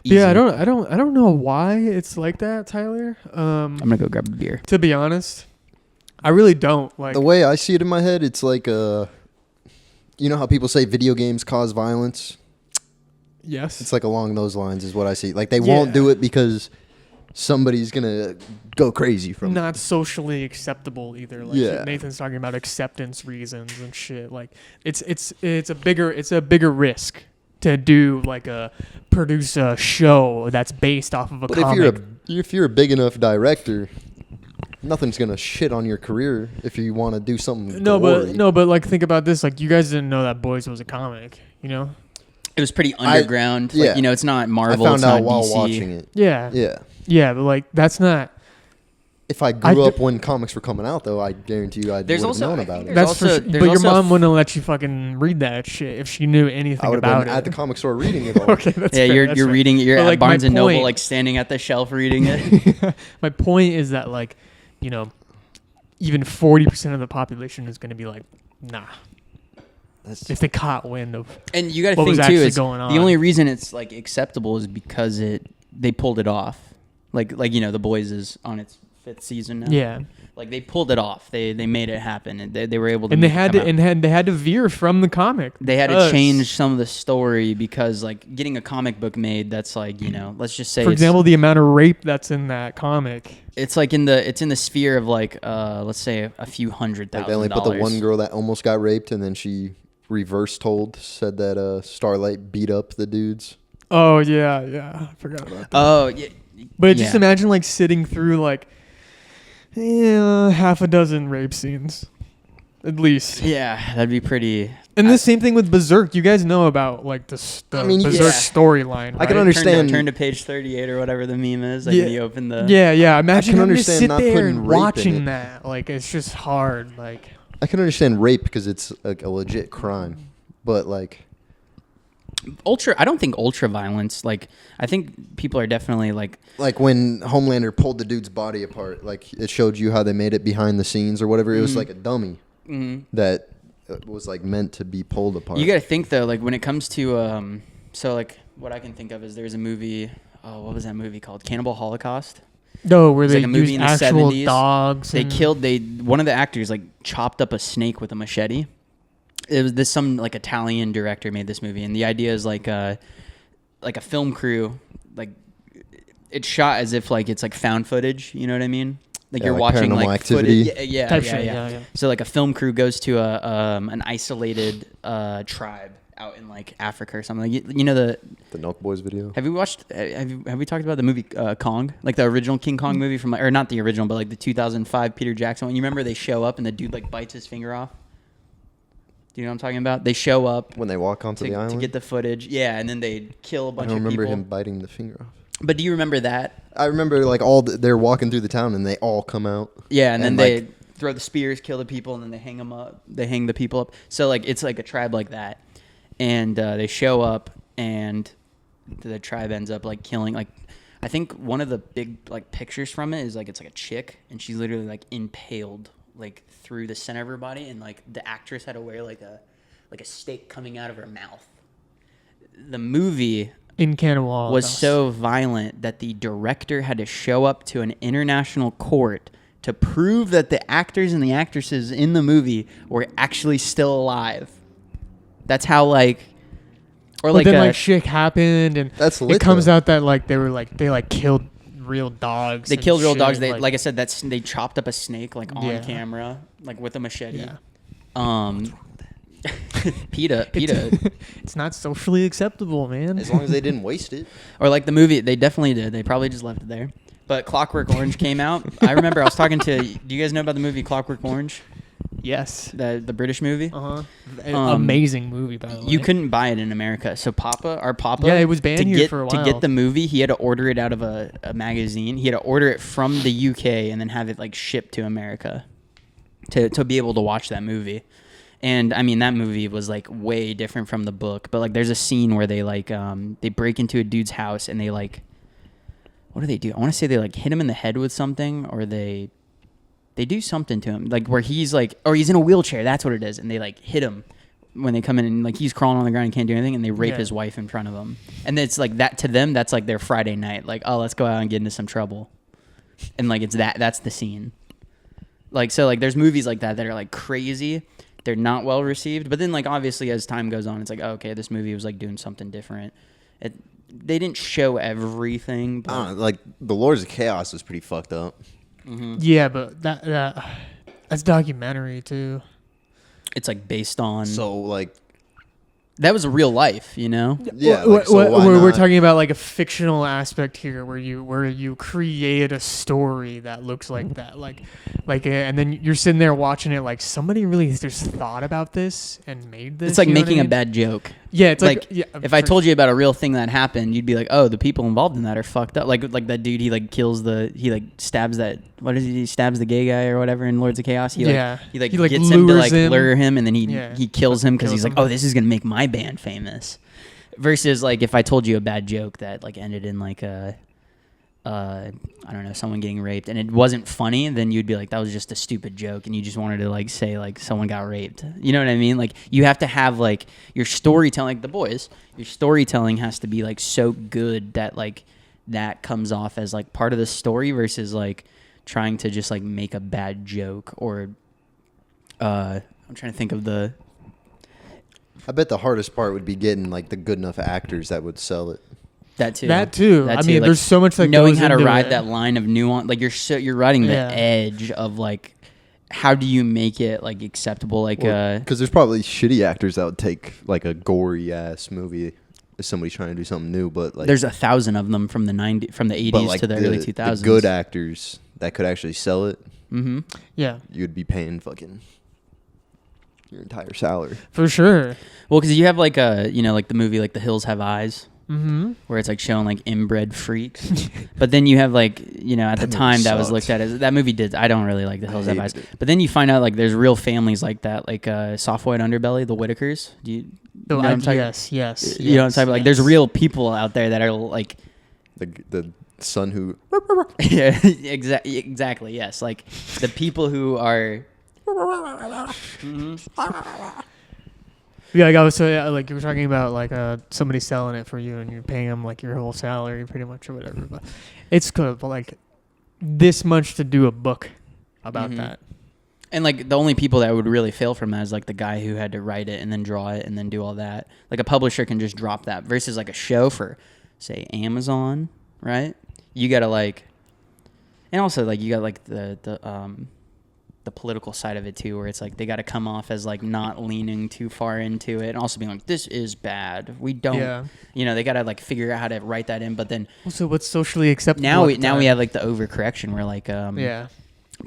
Easy. Yeah, I don't know why it's like that, Tyler. I'm gonna go grab a beer. To be honest, I really don't like The way I see it in my head, it's like you know how people say video games cause violence? Yes. It's like along those lines is what I see. Like they won't do it because somebody's gonna go crazy from not socially acceptable either. Like Nathan's talking about acceptance reasons and shit. Like it's a bigger risk to do produce a show that's based off of a comic. If you're a big enough director, nothing's gonna shit on your career if you want to do something. But like think about this. Like you guys didn't know that Boys was a comic, you know? It was pretty underground. Yeah. Like, it's not Marvel. I found it's out not while DC. watching it. Yeah. Yeah. Yeah, but like that's not. If I grew up when comics were coming out, though, I guarantee you I would have known about it. That's for sure. But your mom wouldn't let you fucking read that shit if she knew anything I would about have been it. at the comic store reading it all. Okay, that's yeah, fair, you're reading. You're but at Barnes and Noble, point, like standing at the shelf reading it. My point is that even 40% of the population is going to be like, nah. if they caught wind of. And you got to what was think too actually is going on. the only reason it's like acceptable is because they pulled it off. Like The Boys is on its 5th season now. Yeah. Like they pulled it off. They made it happen, and they were able to. And they had to veer from the comic. They had to change some of the story because like getting a comic book made, that's like let's just say for example, the amount of rape that's in that comic. It's like in the sphere of like let's say a few $100,000. Like they only put the one girl that almost got raped, and then she said that Starlight beat up the dudes. Oh yeah, I forgot about that. Oh yeah, but just imagine like sitting through like half a dozen rape scenes, at least. Yeah, that'd be pretty. And the same thing with Berserk. You guys know about like the Berserk storyline, right? I can understand. Turn to page 38 or whatever the meme is. Like when you open the. Yeah. Imagine having to sit not there putting and rape in watching it. that. Like it's just hard. Like I can understand rape because it's like a legit crime, but like. I don't think ultra violence. Like I think people are definitely like when Homelander pulled the dude's body apart, like it showed you how they made it behind the scenes or whatever. It was like a dummy that was like meant to be pulled apart. You got to think though, like when it comes to so like what I can think of is there's a movie. Oh, what was that movie called? Cannibal Holocaust. No, where they like a movie used in the actual 70s. dogs. One of the actors like chopped up a snake with a machete. It was some like Italian director made this movie, and the idea is like a film crew, like it's shot as if like it's like found footage. You know what I mean? Like you're like watching Paranormal like Activity. footage. Yeah. So like a film crew goes to an isolated tribe out in like Africa or something. Like you know the Nelk Boys video. Have you watched? Have we talked about the movie Kong? Like the original King Kong movie from, or not the original, but like the 2005 Peter Jackson one. You remember they show up and the dude like bites his finger off? Do you know what I'm talking about? They show up when they walk onto the island to get the footage. Yeah, and then they kill a bunch I of don't people. remember him biting the finger off. But do you remember that? I remember like they're walking through the town and they all come out. Yeah, and then they throw the spears, kill the people, and then they hang them up. They hang the people up. So like it's like a tribe like that, and they show up, and the tribe ends up like killing. Like I think one of the big like pictures from it is like it's like a chick, and she's literally like impaled like through the center of her body, and like the actress had to wear like a stake coming out of her mouth. The movie in Cannibal was so violent that the director had to show up to an international court to prove that the actors and the actresses in the movie were actually still alive. That's how like, or like, but then like shit happened, and that's lit, it comes though. out that like they killed real dogs. They killed real shit. dogs. They like I said, they chopped up a snake like on camera, like with a machete. Yeah. PETA. It's not socially acceptable, man. As long as they didn't waste it. Or like the movie, they definitely did. They probably just left it there. But Clockwork Orange came out. I remember I was talking to. Do you guys know about the movie Clockwork Orange? Yes. The British movie. Amazing movie, by the way. You couldn't buy it in America. So our Papa. Yeah, it was banned here for a while. To get the movie, he had to order it out of a magazine. He had to order it from the UK and then have it like shipped to America to be able to watch that movie. And I mean, that movie was like way different from the book. But like, there's a scene where they like they break into a dude's house and they like, what do they do? I want to say they like hit him in the head with something, or they do something to him, like where he's like, or he's in a wheelchair. That's what it is. And they like hit him when they come in, and like he's crawling on the ground and can't do anything, and they rape his wife in front of him. And it's like that to them. That's like their Friday night. Like, oh, let's go out and get into some trouble. And like that's the scene. Like, so like there's movies like that are like crazy. They're not well received, but then like obviously as time goes on, it's like, oh, okay, this movie was like doing something different. They didn't show everything, but like the Lords of Chaos was pretty fucked up. Mm-hmm. Yeah, but that's documentary too. It's like based on. So like. That was real life, you know? Yeah. Like, so we're talking about like a fictional aspect here, where you create a story that looks like that, and then you're sitting there watching it, like somebody really just thought about this and made this. It's like you know making what I mean? a bad joke. Yeah, it's like if I told you about a real thing that happened, you'd be like, oh, the people involved in that are fucked up. Like that dude, he like stabs that. What is he stabs the gay guy or whatever in Lords of Chaos. He gets him to like lure him, and then he kills him because he's like, oh, this is gonna make my band famous. Versus like if I told you a bad joke that like ended in like a I don't know, someone getting raped, and it wasn't funny, then you'd be like, that was just a stupid joke, and you just wanted to like say like someone got raped. You know what I mean? Like you have to have like your storytelling, like The Boys. Your storytelling has to be like so good that like that comes off as like part of the story versus like trying to just like make a bad joke or I'm trying to think of the. I bet the hardest part would be getting like the good enough actors that would sell it. That too. I mean, like, there's so much that knowing goes how to into ride it. that line of nuance. Like you're riding the edge of like, how do you make it like acceptable? Like, because there's probably shitty actors that would take like a gory ass movie if somebody's trying to do something new. But like, there's 1,000 of them from the 80s like to the early 2000s. The good actors that could actually sell it. Mm-hmm. Yeah, you'd be paying fucking your entire salary for sure. Well, because you have like like the movie like The Hills Have Eyes. Mm-hmm. Where it's like showing like inbred freaks, but then you have like at the time that was looked at as that movie did. I don't really like The Hills Have Eyes, but then you find out like there's real families like that, like Soft White Underbelly, the Whitakers. Do you know what I'm talking? Yes. You know what I'm talking about? Like there's real people out there that are like the son who. Yeah, exactly. Yes, like the people who are. Yeah, like I was like you were talking about like somebody selling it for you and you're paying them like your whole salary pretty much or whatever. But it's good, but like this much to do a book about that. And like the only people that would really fail from that is like the guy who had to write it and then draw it and then do all that. Like a publisher can just drop that versus like a show for, say, Amazon, right? You gotta like, and also like you got like the political side of it too, where it's like they got to come off as like not leaning too far into it and also being like, this is bad, we don't they got to like figure out how to write that in. But then also what's socially acceptable now we have like the overcorrection where like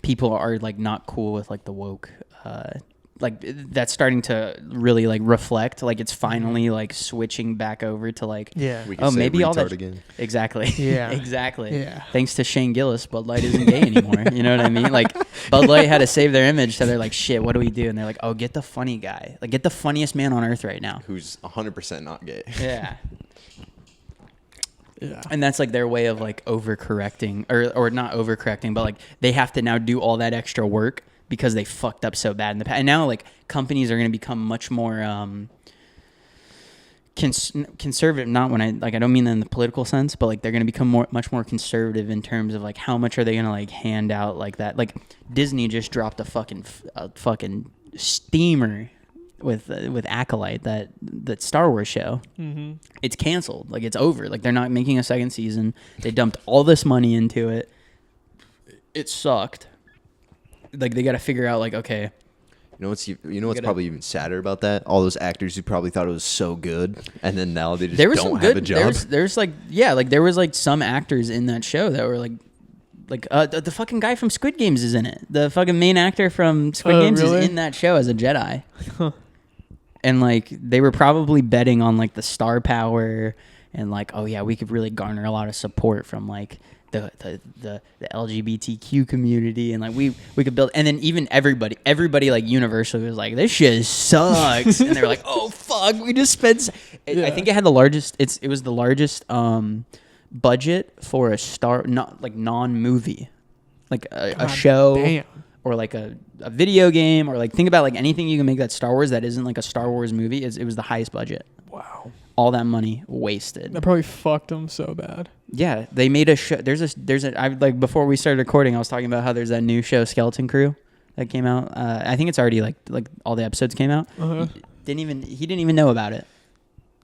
people are like not cool with like the woke like that's starting to really like reflect like it's finally like switching back over to like we can say maybe all that again. Exactly. exactly. Thanks to Shane Gillis, Bud Light isn't gay anymore. You know what I mean? Like Bud Light had to save their image, so they're like, shit, what do we do? And they're like, oh, get the funny guy, like get the funniest man on earth right now who's 100% not gay. Yeah. And that's like their way of like overcorrecting or not overcorrecting, but like they have to now do all that extra work because they fucked up so bad in the past. And now like companies are going to become much more conservative. Not when I don't mean that in the political sense, but like they're going to become much more conservative in terms of like how much are they going to like hand out like that. Like Disney just dropped a fucking steamer with Acolyte, that Star Wars show. Mm-hmm. It's canceled. Like it's over. Like they're not making a second season. They dumped all this money into it. It sucked. Like they got to figure out like, okay, what's probably even sadder about that? All those actors who probably thought it was so good, and then now they just don't have a job. There's like there was like some actors in that show that were like the fucking guy from Squid Games is in it. The fucking main actor from Squid Games is in that show as a Jedi. And like they were probably betting on like the star power and like, oh yeah, we could really garner a lot of support from like the LGBTQ community, and like we could build. And then even everybody like universally was like, this shit sucks. And they were like, oh fuck, we just spent I think it had the largest it was the largest budget for a non-movie, like a show. Damn. Or like a video game, or like think about like anything you can make that Star Wars that isn't like a Star Wars movie. It was the highest budget. Wow. All that money wasted. That probably fucked them so bad. Yeah, they made a show. I like before we started recording, I was talking about how there's that new show Skeleton Crew that came out. I think it's already like all the episodes came out. Uh-huh. He didn't even know about it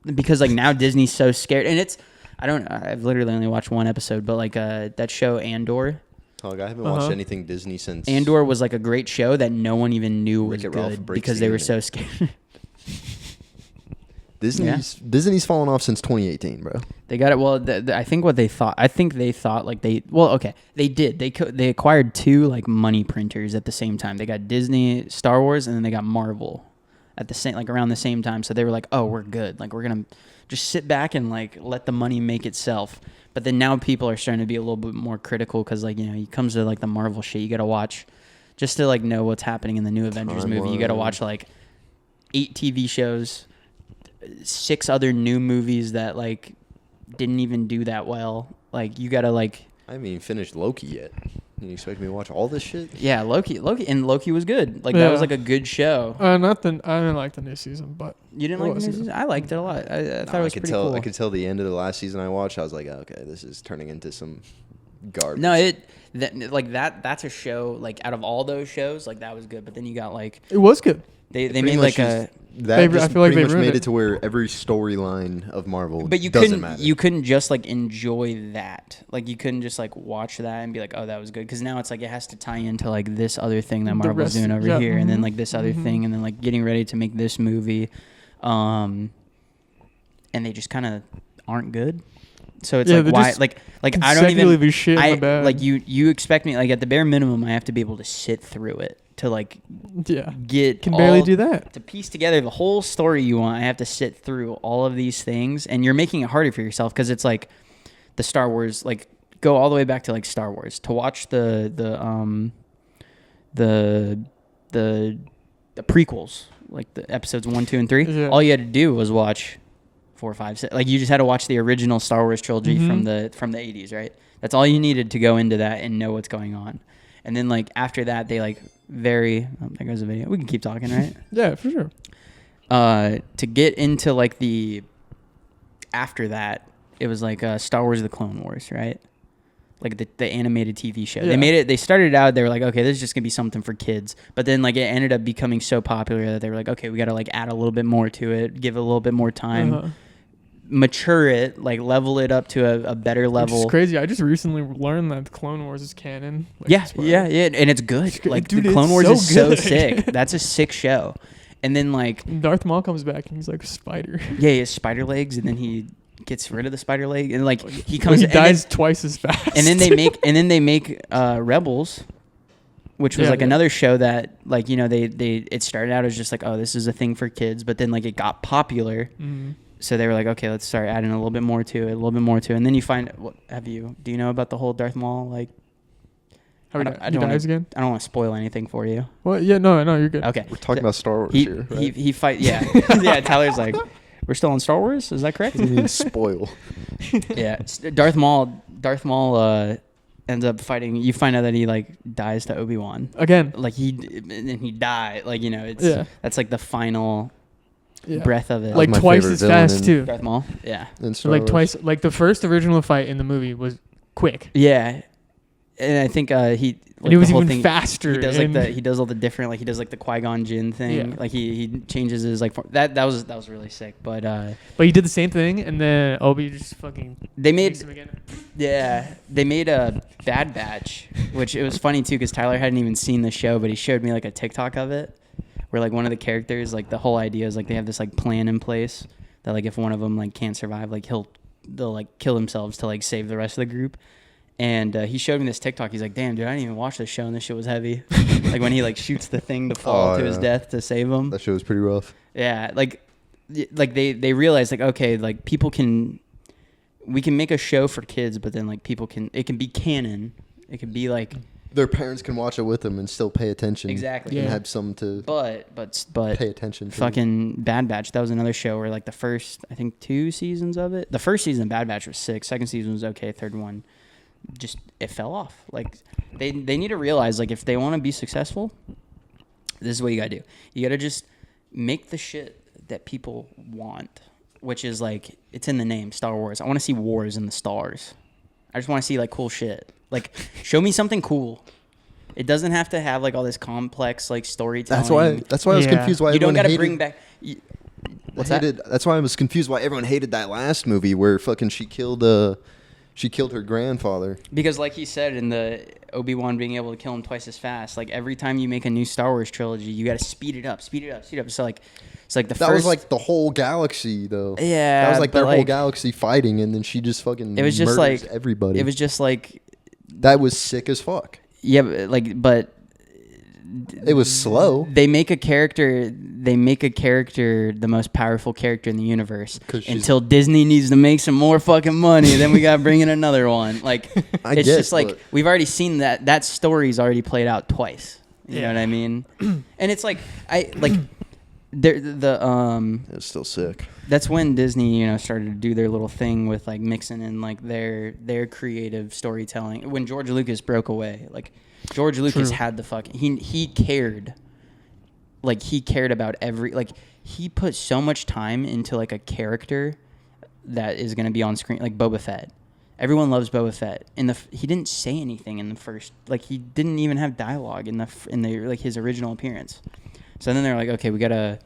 because like now Disney's so scared, and I've literally only watched one episode, but like that show Andor. Oh, I haven't watched anything Disney since. Andor was like a great show that no one even knew was good because they were so scared. Disney's fallen off since 2018, bro. They got it. Well, I think what they thought. I think they thought like they. Well, okay, they did. They acquired two like money printers at the same time. They got Disney, Star Wars, and then they got Marvel at the same around the same time. So they were like, oh, we're good. Like we're gonna just sit back and like let the money make itself. But then now people are starting to be a little bit more critical because like it comes to like the Marvel shit. You got to watch just to like know what's happening in the new Avengers movie. You got to watch like 8 TV shows, 6 other new movies that like didn't even do that well. Like you got to like I haven't even finished Loki yet. You expect me to watch all this shit? Yeah, Loki was good. Like that was like a good show. I didn't like the new season, but You didn't like the new season? I liked it a lot. I thought it was pretty cool. I could tell the end of the last season I watched. I was like, okay, this is turning into some garbage. No, that's a show. Like out of all those shows, like that was good. But then you got like it was good. They made like a. I feel like they made it to where every storyline of Marvel doesn't matter. You couldn't just like enjoy that. Like you couldn't just like watch that and be like, oh, that was good. Because now it's like it has to tie into like this other thing that Marvel's doing over here, and then like this other thing, and then like getting ready to make this movie, and they just kind of aren't good. So it's like why like I don't even be shit in the bag. Like you expect me like at the bare minimum I have to be able to sit through it to like can barely do that to piece together the whole story you want. I have to sit through all of these things, and you're making it harder for yourself because it's like the Star Wars, like go all the way back to like Star Wars to watch the prequels, like the episodes 1, 2, and 3. Yeah. All you had to do was watch 4, 5, 6. Like you just had to watch the original Star Wars trilogy from the 80s, right? That's all you needed to go into that and know what's going on. And then like after that, they like there goes the video. We can keep talking, right? Yeah, for sure. To get into like after that, it was like Star Wars: The Clone Wars, right? Like the animated TV show. Yeah. They started out, they were like, okay, this is just gonna be something for kids. But then like it ended up becoming so popular that they were like, okay, we gotta like add a little bit more to it, give it a little bit more time, mature it, like level it up to a better level. It's crazy. I just recently learned that the Clone Wars is canon. Like, yeah, and it's good. Like dude, the Clone Wars is so good. sick. That's a sick show. And then like Darth Maul comes back and he's like a spider. Yeah, he has spider legs, and then he gets rid of the spider leg, and like he comes. He dies twice as fast. And then they make Rebels, which was another show that like it started out as just like, oh, this is a thing for kids, but then like it got popular. Mm-hmm. So they were like, okay, let's start adding a little bit more to it, and then you find do you know about the whole Darth Maul like? How he dies again? I don't want to spoil anything for you. Well, yeah, no, you're good. Okay, we're talking about Star Wars here. Right? He fight. Yeah, yeah. Tyler's like, we're still on Star Wars. Is that correct? You mean spoil? Yeah, Darth Maul ends up fighting. You find out that he like dies to Obi-Wan again. Like he died. Like that's like the final breath of it. Like twice as fast too. Darth Maul. Yeah. Like twice. Like the first original fight in the movie was quick. Yeah. And I think he. Like, and it was even faster. He does he does all the different he does like the Qui-Gon Jinn thing. Yeah. Like he changes his like that was really sick. But he did the same thing, and then Obi just fucking. They made a Bad Batch, which it was funny too because Tyler hadn't even seen the show, but he showed me like a TikTok of it, where like one of the characters, like the whole idea is like they have this like plan in place that like if one of them like can't survive, like they'll like kill themselves to like save the rest of the group. And he showed me this TikTok. He's like, damn, dude, I didn't even watch this show, and this shit was heavy. Like when he like shoots the thing to fall to his death to save him. That show was pretty rough. Yeah, like they realized like, okay, like we can make a show for kids, but then like it can be canon. It can be like their parents can watch it with them and still pay attention. Exactly. And have some to but pay attention to. Fucking Bad Batch, that was another show where like the first, I think 2 seasons of it. The first season of Bad Batch was sick. Second season was okay. Third one just it fell off. Like they need to realize like if they want to be successful, this is what you gotta do. You gotta just make the shit that people want, which is like it's in the name, Star Wars. I want to see wars in the stars. I just want to see like cool shit. Like show me something cool. It doesn't have to have like all this complex like storytelling. That's why I was confused why you don't gotta hated, bring back. What's that? That's why I was confused why everyone hated that last movie where fucking she killed her grandfather. Because like he said in the Obi-Wan being able to kill him twice as fast, like every time you make a new Star Wars trilogy, you got to speed it up. So like it's like that was like the whole galaxy though. Yeah. That was like their whole galaxy fighting, and then she just fucking murders everybody. It was just like that was sick as fuck. Yeah, but it was slow. They make a character the most powerful character in the universe until Disney needs to make some more fucking money. Then we gotta bring in another one. Like we've already seen that story's already played out twice. You know what I mean? And it's like It's still sick. That's when Disney, started to do their little thing with like mixing in like their creative storytelling. When George Lucas broke away, like George Lucas had the fucking he cared. Like he cared about he put so much time into like a character that is going to be on screen, like Boba Fett. Everyone loves Boba Fett. He didn't say anything in the first, like he didn't even have dialogue in the like his original appearance. So then they're like, okay,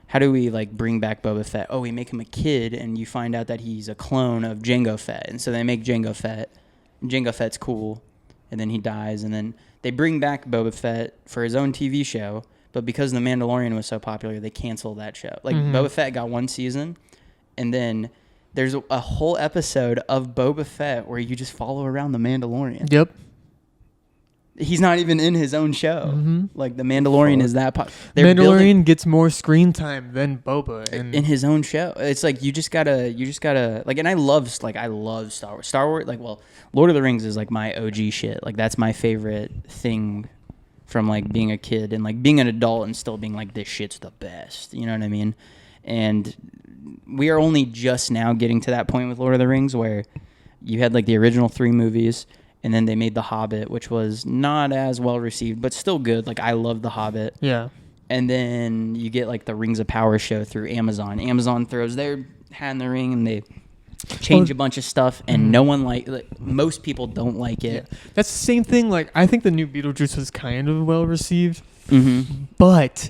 how do we like bring back Boba Fett? Oh, we make him a kid, and you find out that he's a clone of Jango Fett, and so they make Jango Fett. And Jango Fett's cool, and then he dies, and then they bring back Boba Fett for his own TV show. But because The Mandalorian was so popular, they canceled that show. Like Boba Fett got one season, and then there's a whole episode of Boba Fett where you just follow around The Mandalorian. Yep. He's not even in his own show. Like The Mandalorian is that Mandalorian gets more screen time than Boba in his own show. It's like you just gotta like, and I love Star Wars. Star Wars, like, well, Lord of the Rings is like my OG shit. Like that's my favorite thing from like being a kid and like being an adult and still being like, this shit's the best. You know what I mean? And we are only just now getting to that point with Lord of the Rings where you had like the original 3 movies, and then they made The Hobbit, which was not as well received, but still good. Like I love The Hobbit. Yeah. And then you get like the Rings of Power show through Amazon. Amazon throws their hat in the ring and they change a bunch of stuff, and no one like most people don't like it. Yeah. That's the same thing. Like I think the new Beetlejuice was kind of well received, but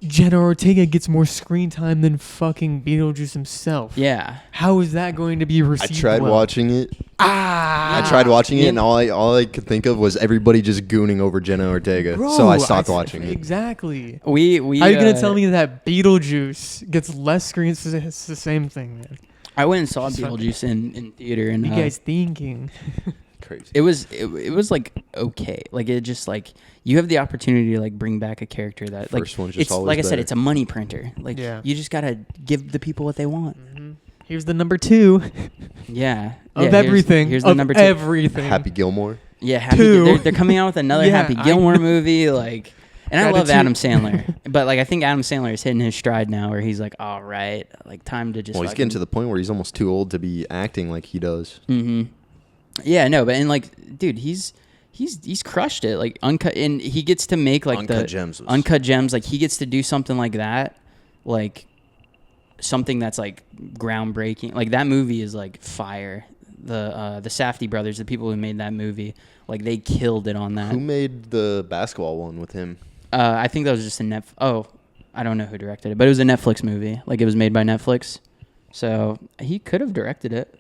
Jenna Ortega gets more screen time than fucking Beetlejuice himself. Yeah. How is that going to be received? I tried watching it. And all I could think of was everybody just gooning over Jenna Ortega. Bro, so I stopped watching it. Exactly. We How are you gonna tell me that Beetlejuice gets less screen? It's the same thing, man. I went and saw Beetlejuice in theater, and you guys thinking? Crazy. It was like okay, like it just like you have the opportunity to like bring back a character that like first one's just it's always like I said, better. it's a money printer. Like you just gotta give the people what they want. Here's the number 2. Yeah. Of everything. Here's the number 2. Everything. Happy Gilmore. Yeah, Two. They're coming out with another Happy Gilmore movie, like. And I love Adam Sandler, but like I think Adam Sandler is hitting his stride now, where he's like, all right, like time to just. Well, he's getting to the point where he's almost too old to be acting like he does. Yeah, no, but and like, dude, he's crushed it. Like Uncut, and he gets to make like Uncut Gems. Uncut Gems. Like he gets to do something like that, like something that's like groundbreaking. Like that movie is like fire. The Safdie brothers, the people who made that movie, like they killed it on that. Who made the basketball one with him? I think that was just a I don't know who directed it, but it was a Netflix movie. Like it was made by Netflix, so he could have directed it.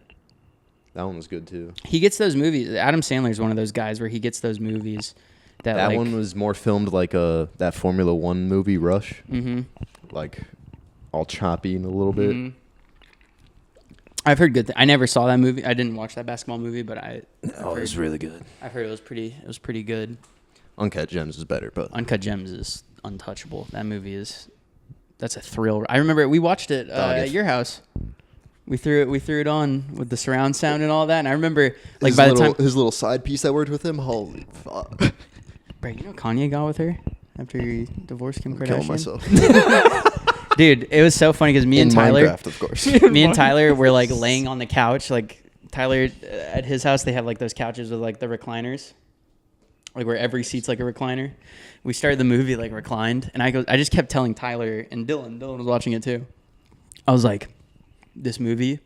That one was good too. He gets those movies. Adam Sandler is one of those guys where he gets those movies. That like, one was more filmed like that Formula One movie, Rush. Like all choppy in a little bit. I've heard good. I never saw that movie. I didn't watch that basketball movie, but it was really good. I've heard it was pretty good. Uncut Gems is better, but Uncut Gems is untouchable. That movie that's a thrill. I remember we watched it at your house. We threw it on with the surround sound and all that. And I remember like his little side piece that worked with him. Holy fuck! Bro, you know Kanye got with her after he divorced Kim Kardashian. Killing myself. Dude, it was so funny because me and Tyler, Minecraft, of course. me and Tyler were like laying on the couch. Like Tyler at his house, they have like those couches with like the recliners, like where every seat's like a recliner. We started the movie like reclined, and I just kept telling Tyler and Dylan was watching it too. I was like, this movie,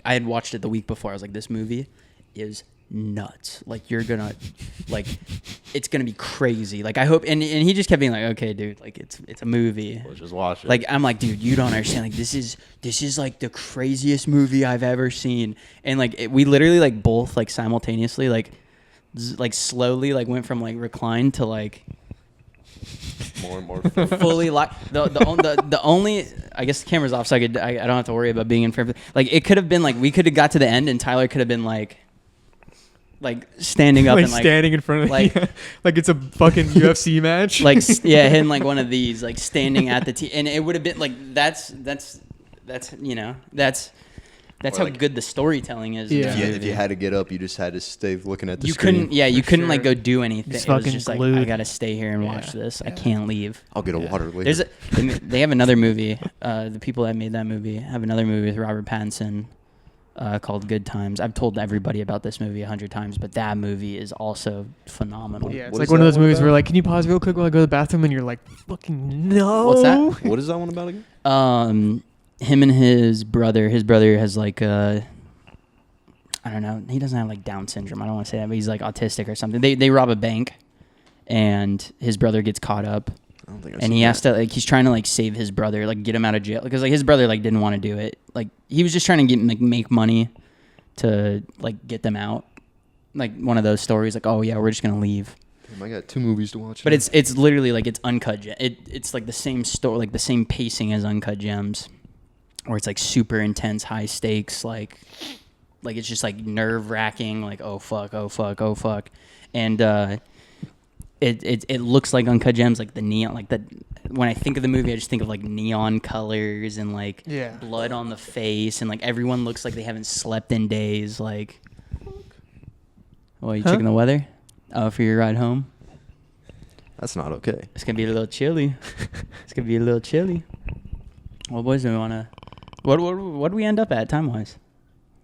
I had watched it the week before. I was like, this movie is nuts. Like you're gonna like it's gonna be crazy. Like I hope and he just kept being like, okay dude, like it's a movie. We'll just watch it. Like I'm like, dude, you don't understand. Like this is like the craziest movie I've ever seen. And like we literally like both like simultaneously like slowly like went from like reclined to like more and more fully like the only I guess the camera's off so I don't have to worry about being in front of like it could have been like we could have got to the end and Tyler could have been like standing up and like standing in front of like like it's a fucking UFC match. Like hitting like one of these like standing at the and it would have been like that's That's Or how like- good the storytelling is. in Yeah. that If movie. you had to get up, you just had to stay looking at the You screen. couldn't. Yeah, you For couldn't like sure. go do anything. Just It was fucking just like I glued. gotta stay here and watch Yeah. this. I Yeah. can't leave. I'll get a Yeah. water later. There's they have another movie. The people that made that movie have another movie with Robert Pattinson called Good Times. I've told everybody about this movie 100 times, but that movie is also phenomenal. Yeah, it's What like is one of that those one movies about? where like, can you pause real quick while I go to the bathroom? And you're like, fucking no. What's that? What is that one about again? Him and his brother. His brother has like I don't know. He doesn't have like Down syndrome. I don't want to say that, but he's like autistic or something. They rob a bank, and his brother gets caught up, I don't think I've and seen he that. has to like he's trying to like save his brother, like get him out of jail because like his brother like didn't want to do it. Like he was just trying to get like make money to like get them out. Like one of those stories, like oh yeah, we're just gonna leave. Damn, I got 2 movies to watch. But now. it's literally like it's Uncut Gems. It's like the same story, like the same pacing as Uncut Gems, where it's like super intense, high stakes, like it's just like nerve wracking, like oh fuck, and it looks like Uncut Gems, like the neon, like the when I think of the movie, I just think of like neon colors and like Yeah. blood on the face, and like everyone looks like they haven't slept in days. Like, oh, you Huh? checking the weather? Oh, for your ride home. That's not okay. It's gonna be a little chilly. It's gonna be a little chilly. Well, boys, do we wanna? What do we end up at time wise?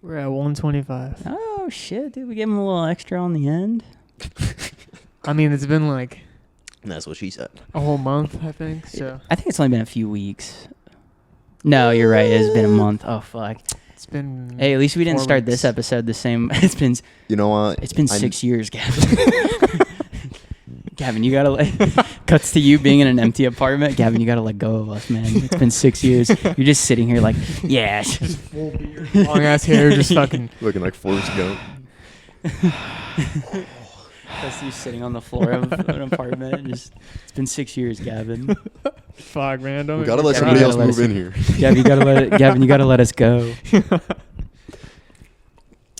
We're at 125. Oh shit, dude! We gave him a little extra on the end. I mean, it's been like And that's what she said. a whole month, I think. So I think it's only been a few weeks. No, you're right. It's been a month. Oh fuck. it's been. Hey, at least we didn't 4 start weeks. this episode the same. It's been You know what? 6 years, Gavin. Gavin, you gotta cuts to you being in an empty apartment. Gavin, you gotta let go of us, man. It's been 6 years. You're just sitting here like, yeah. Full beard, long ass hair, just fucking. Looking like Forrest Gump. That's you sitting on the floor of an apartment. It's been 6 years, Gavin. Fuck, man. Don't We make gotta me let cry. somebody else Gotta let move us- in here. Gavin, you gotta let us go.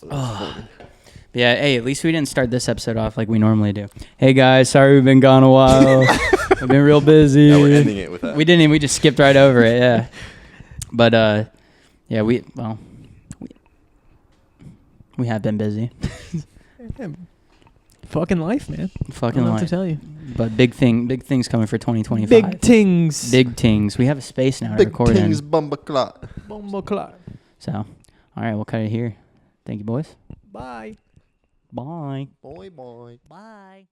Oh. Yeah, hey, at least we didn't start this episode off like we normally do. Hey guys, sorry we've been gone a while. I've been real busy. Yeah, we're ending it with that. We didn't even, we just skipped right over it, yeah. But yeah, we have been busy. Yeah, fucking life, man. Fucking I don't know what to life. tell you. But big things coming for 2025. Big tings. Big things. We have a space now to Big record Kings in. Bumba Clot. Bomba clock. So, all right, we'll cut it here. Thank you, boys. Bye. Bye. Boy, boy. Bye.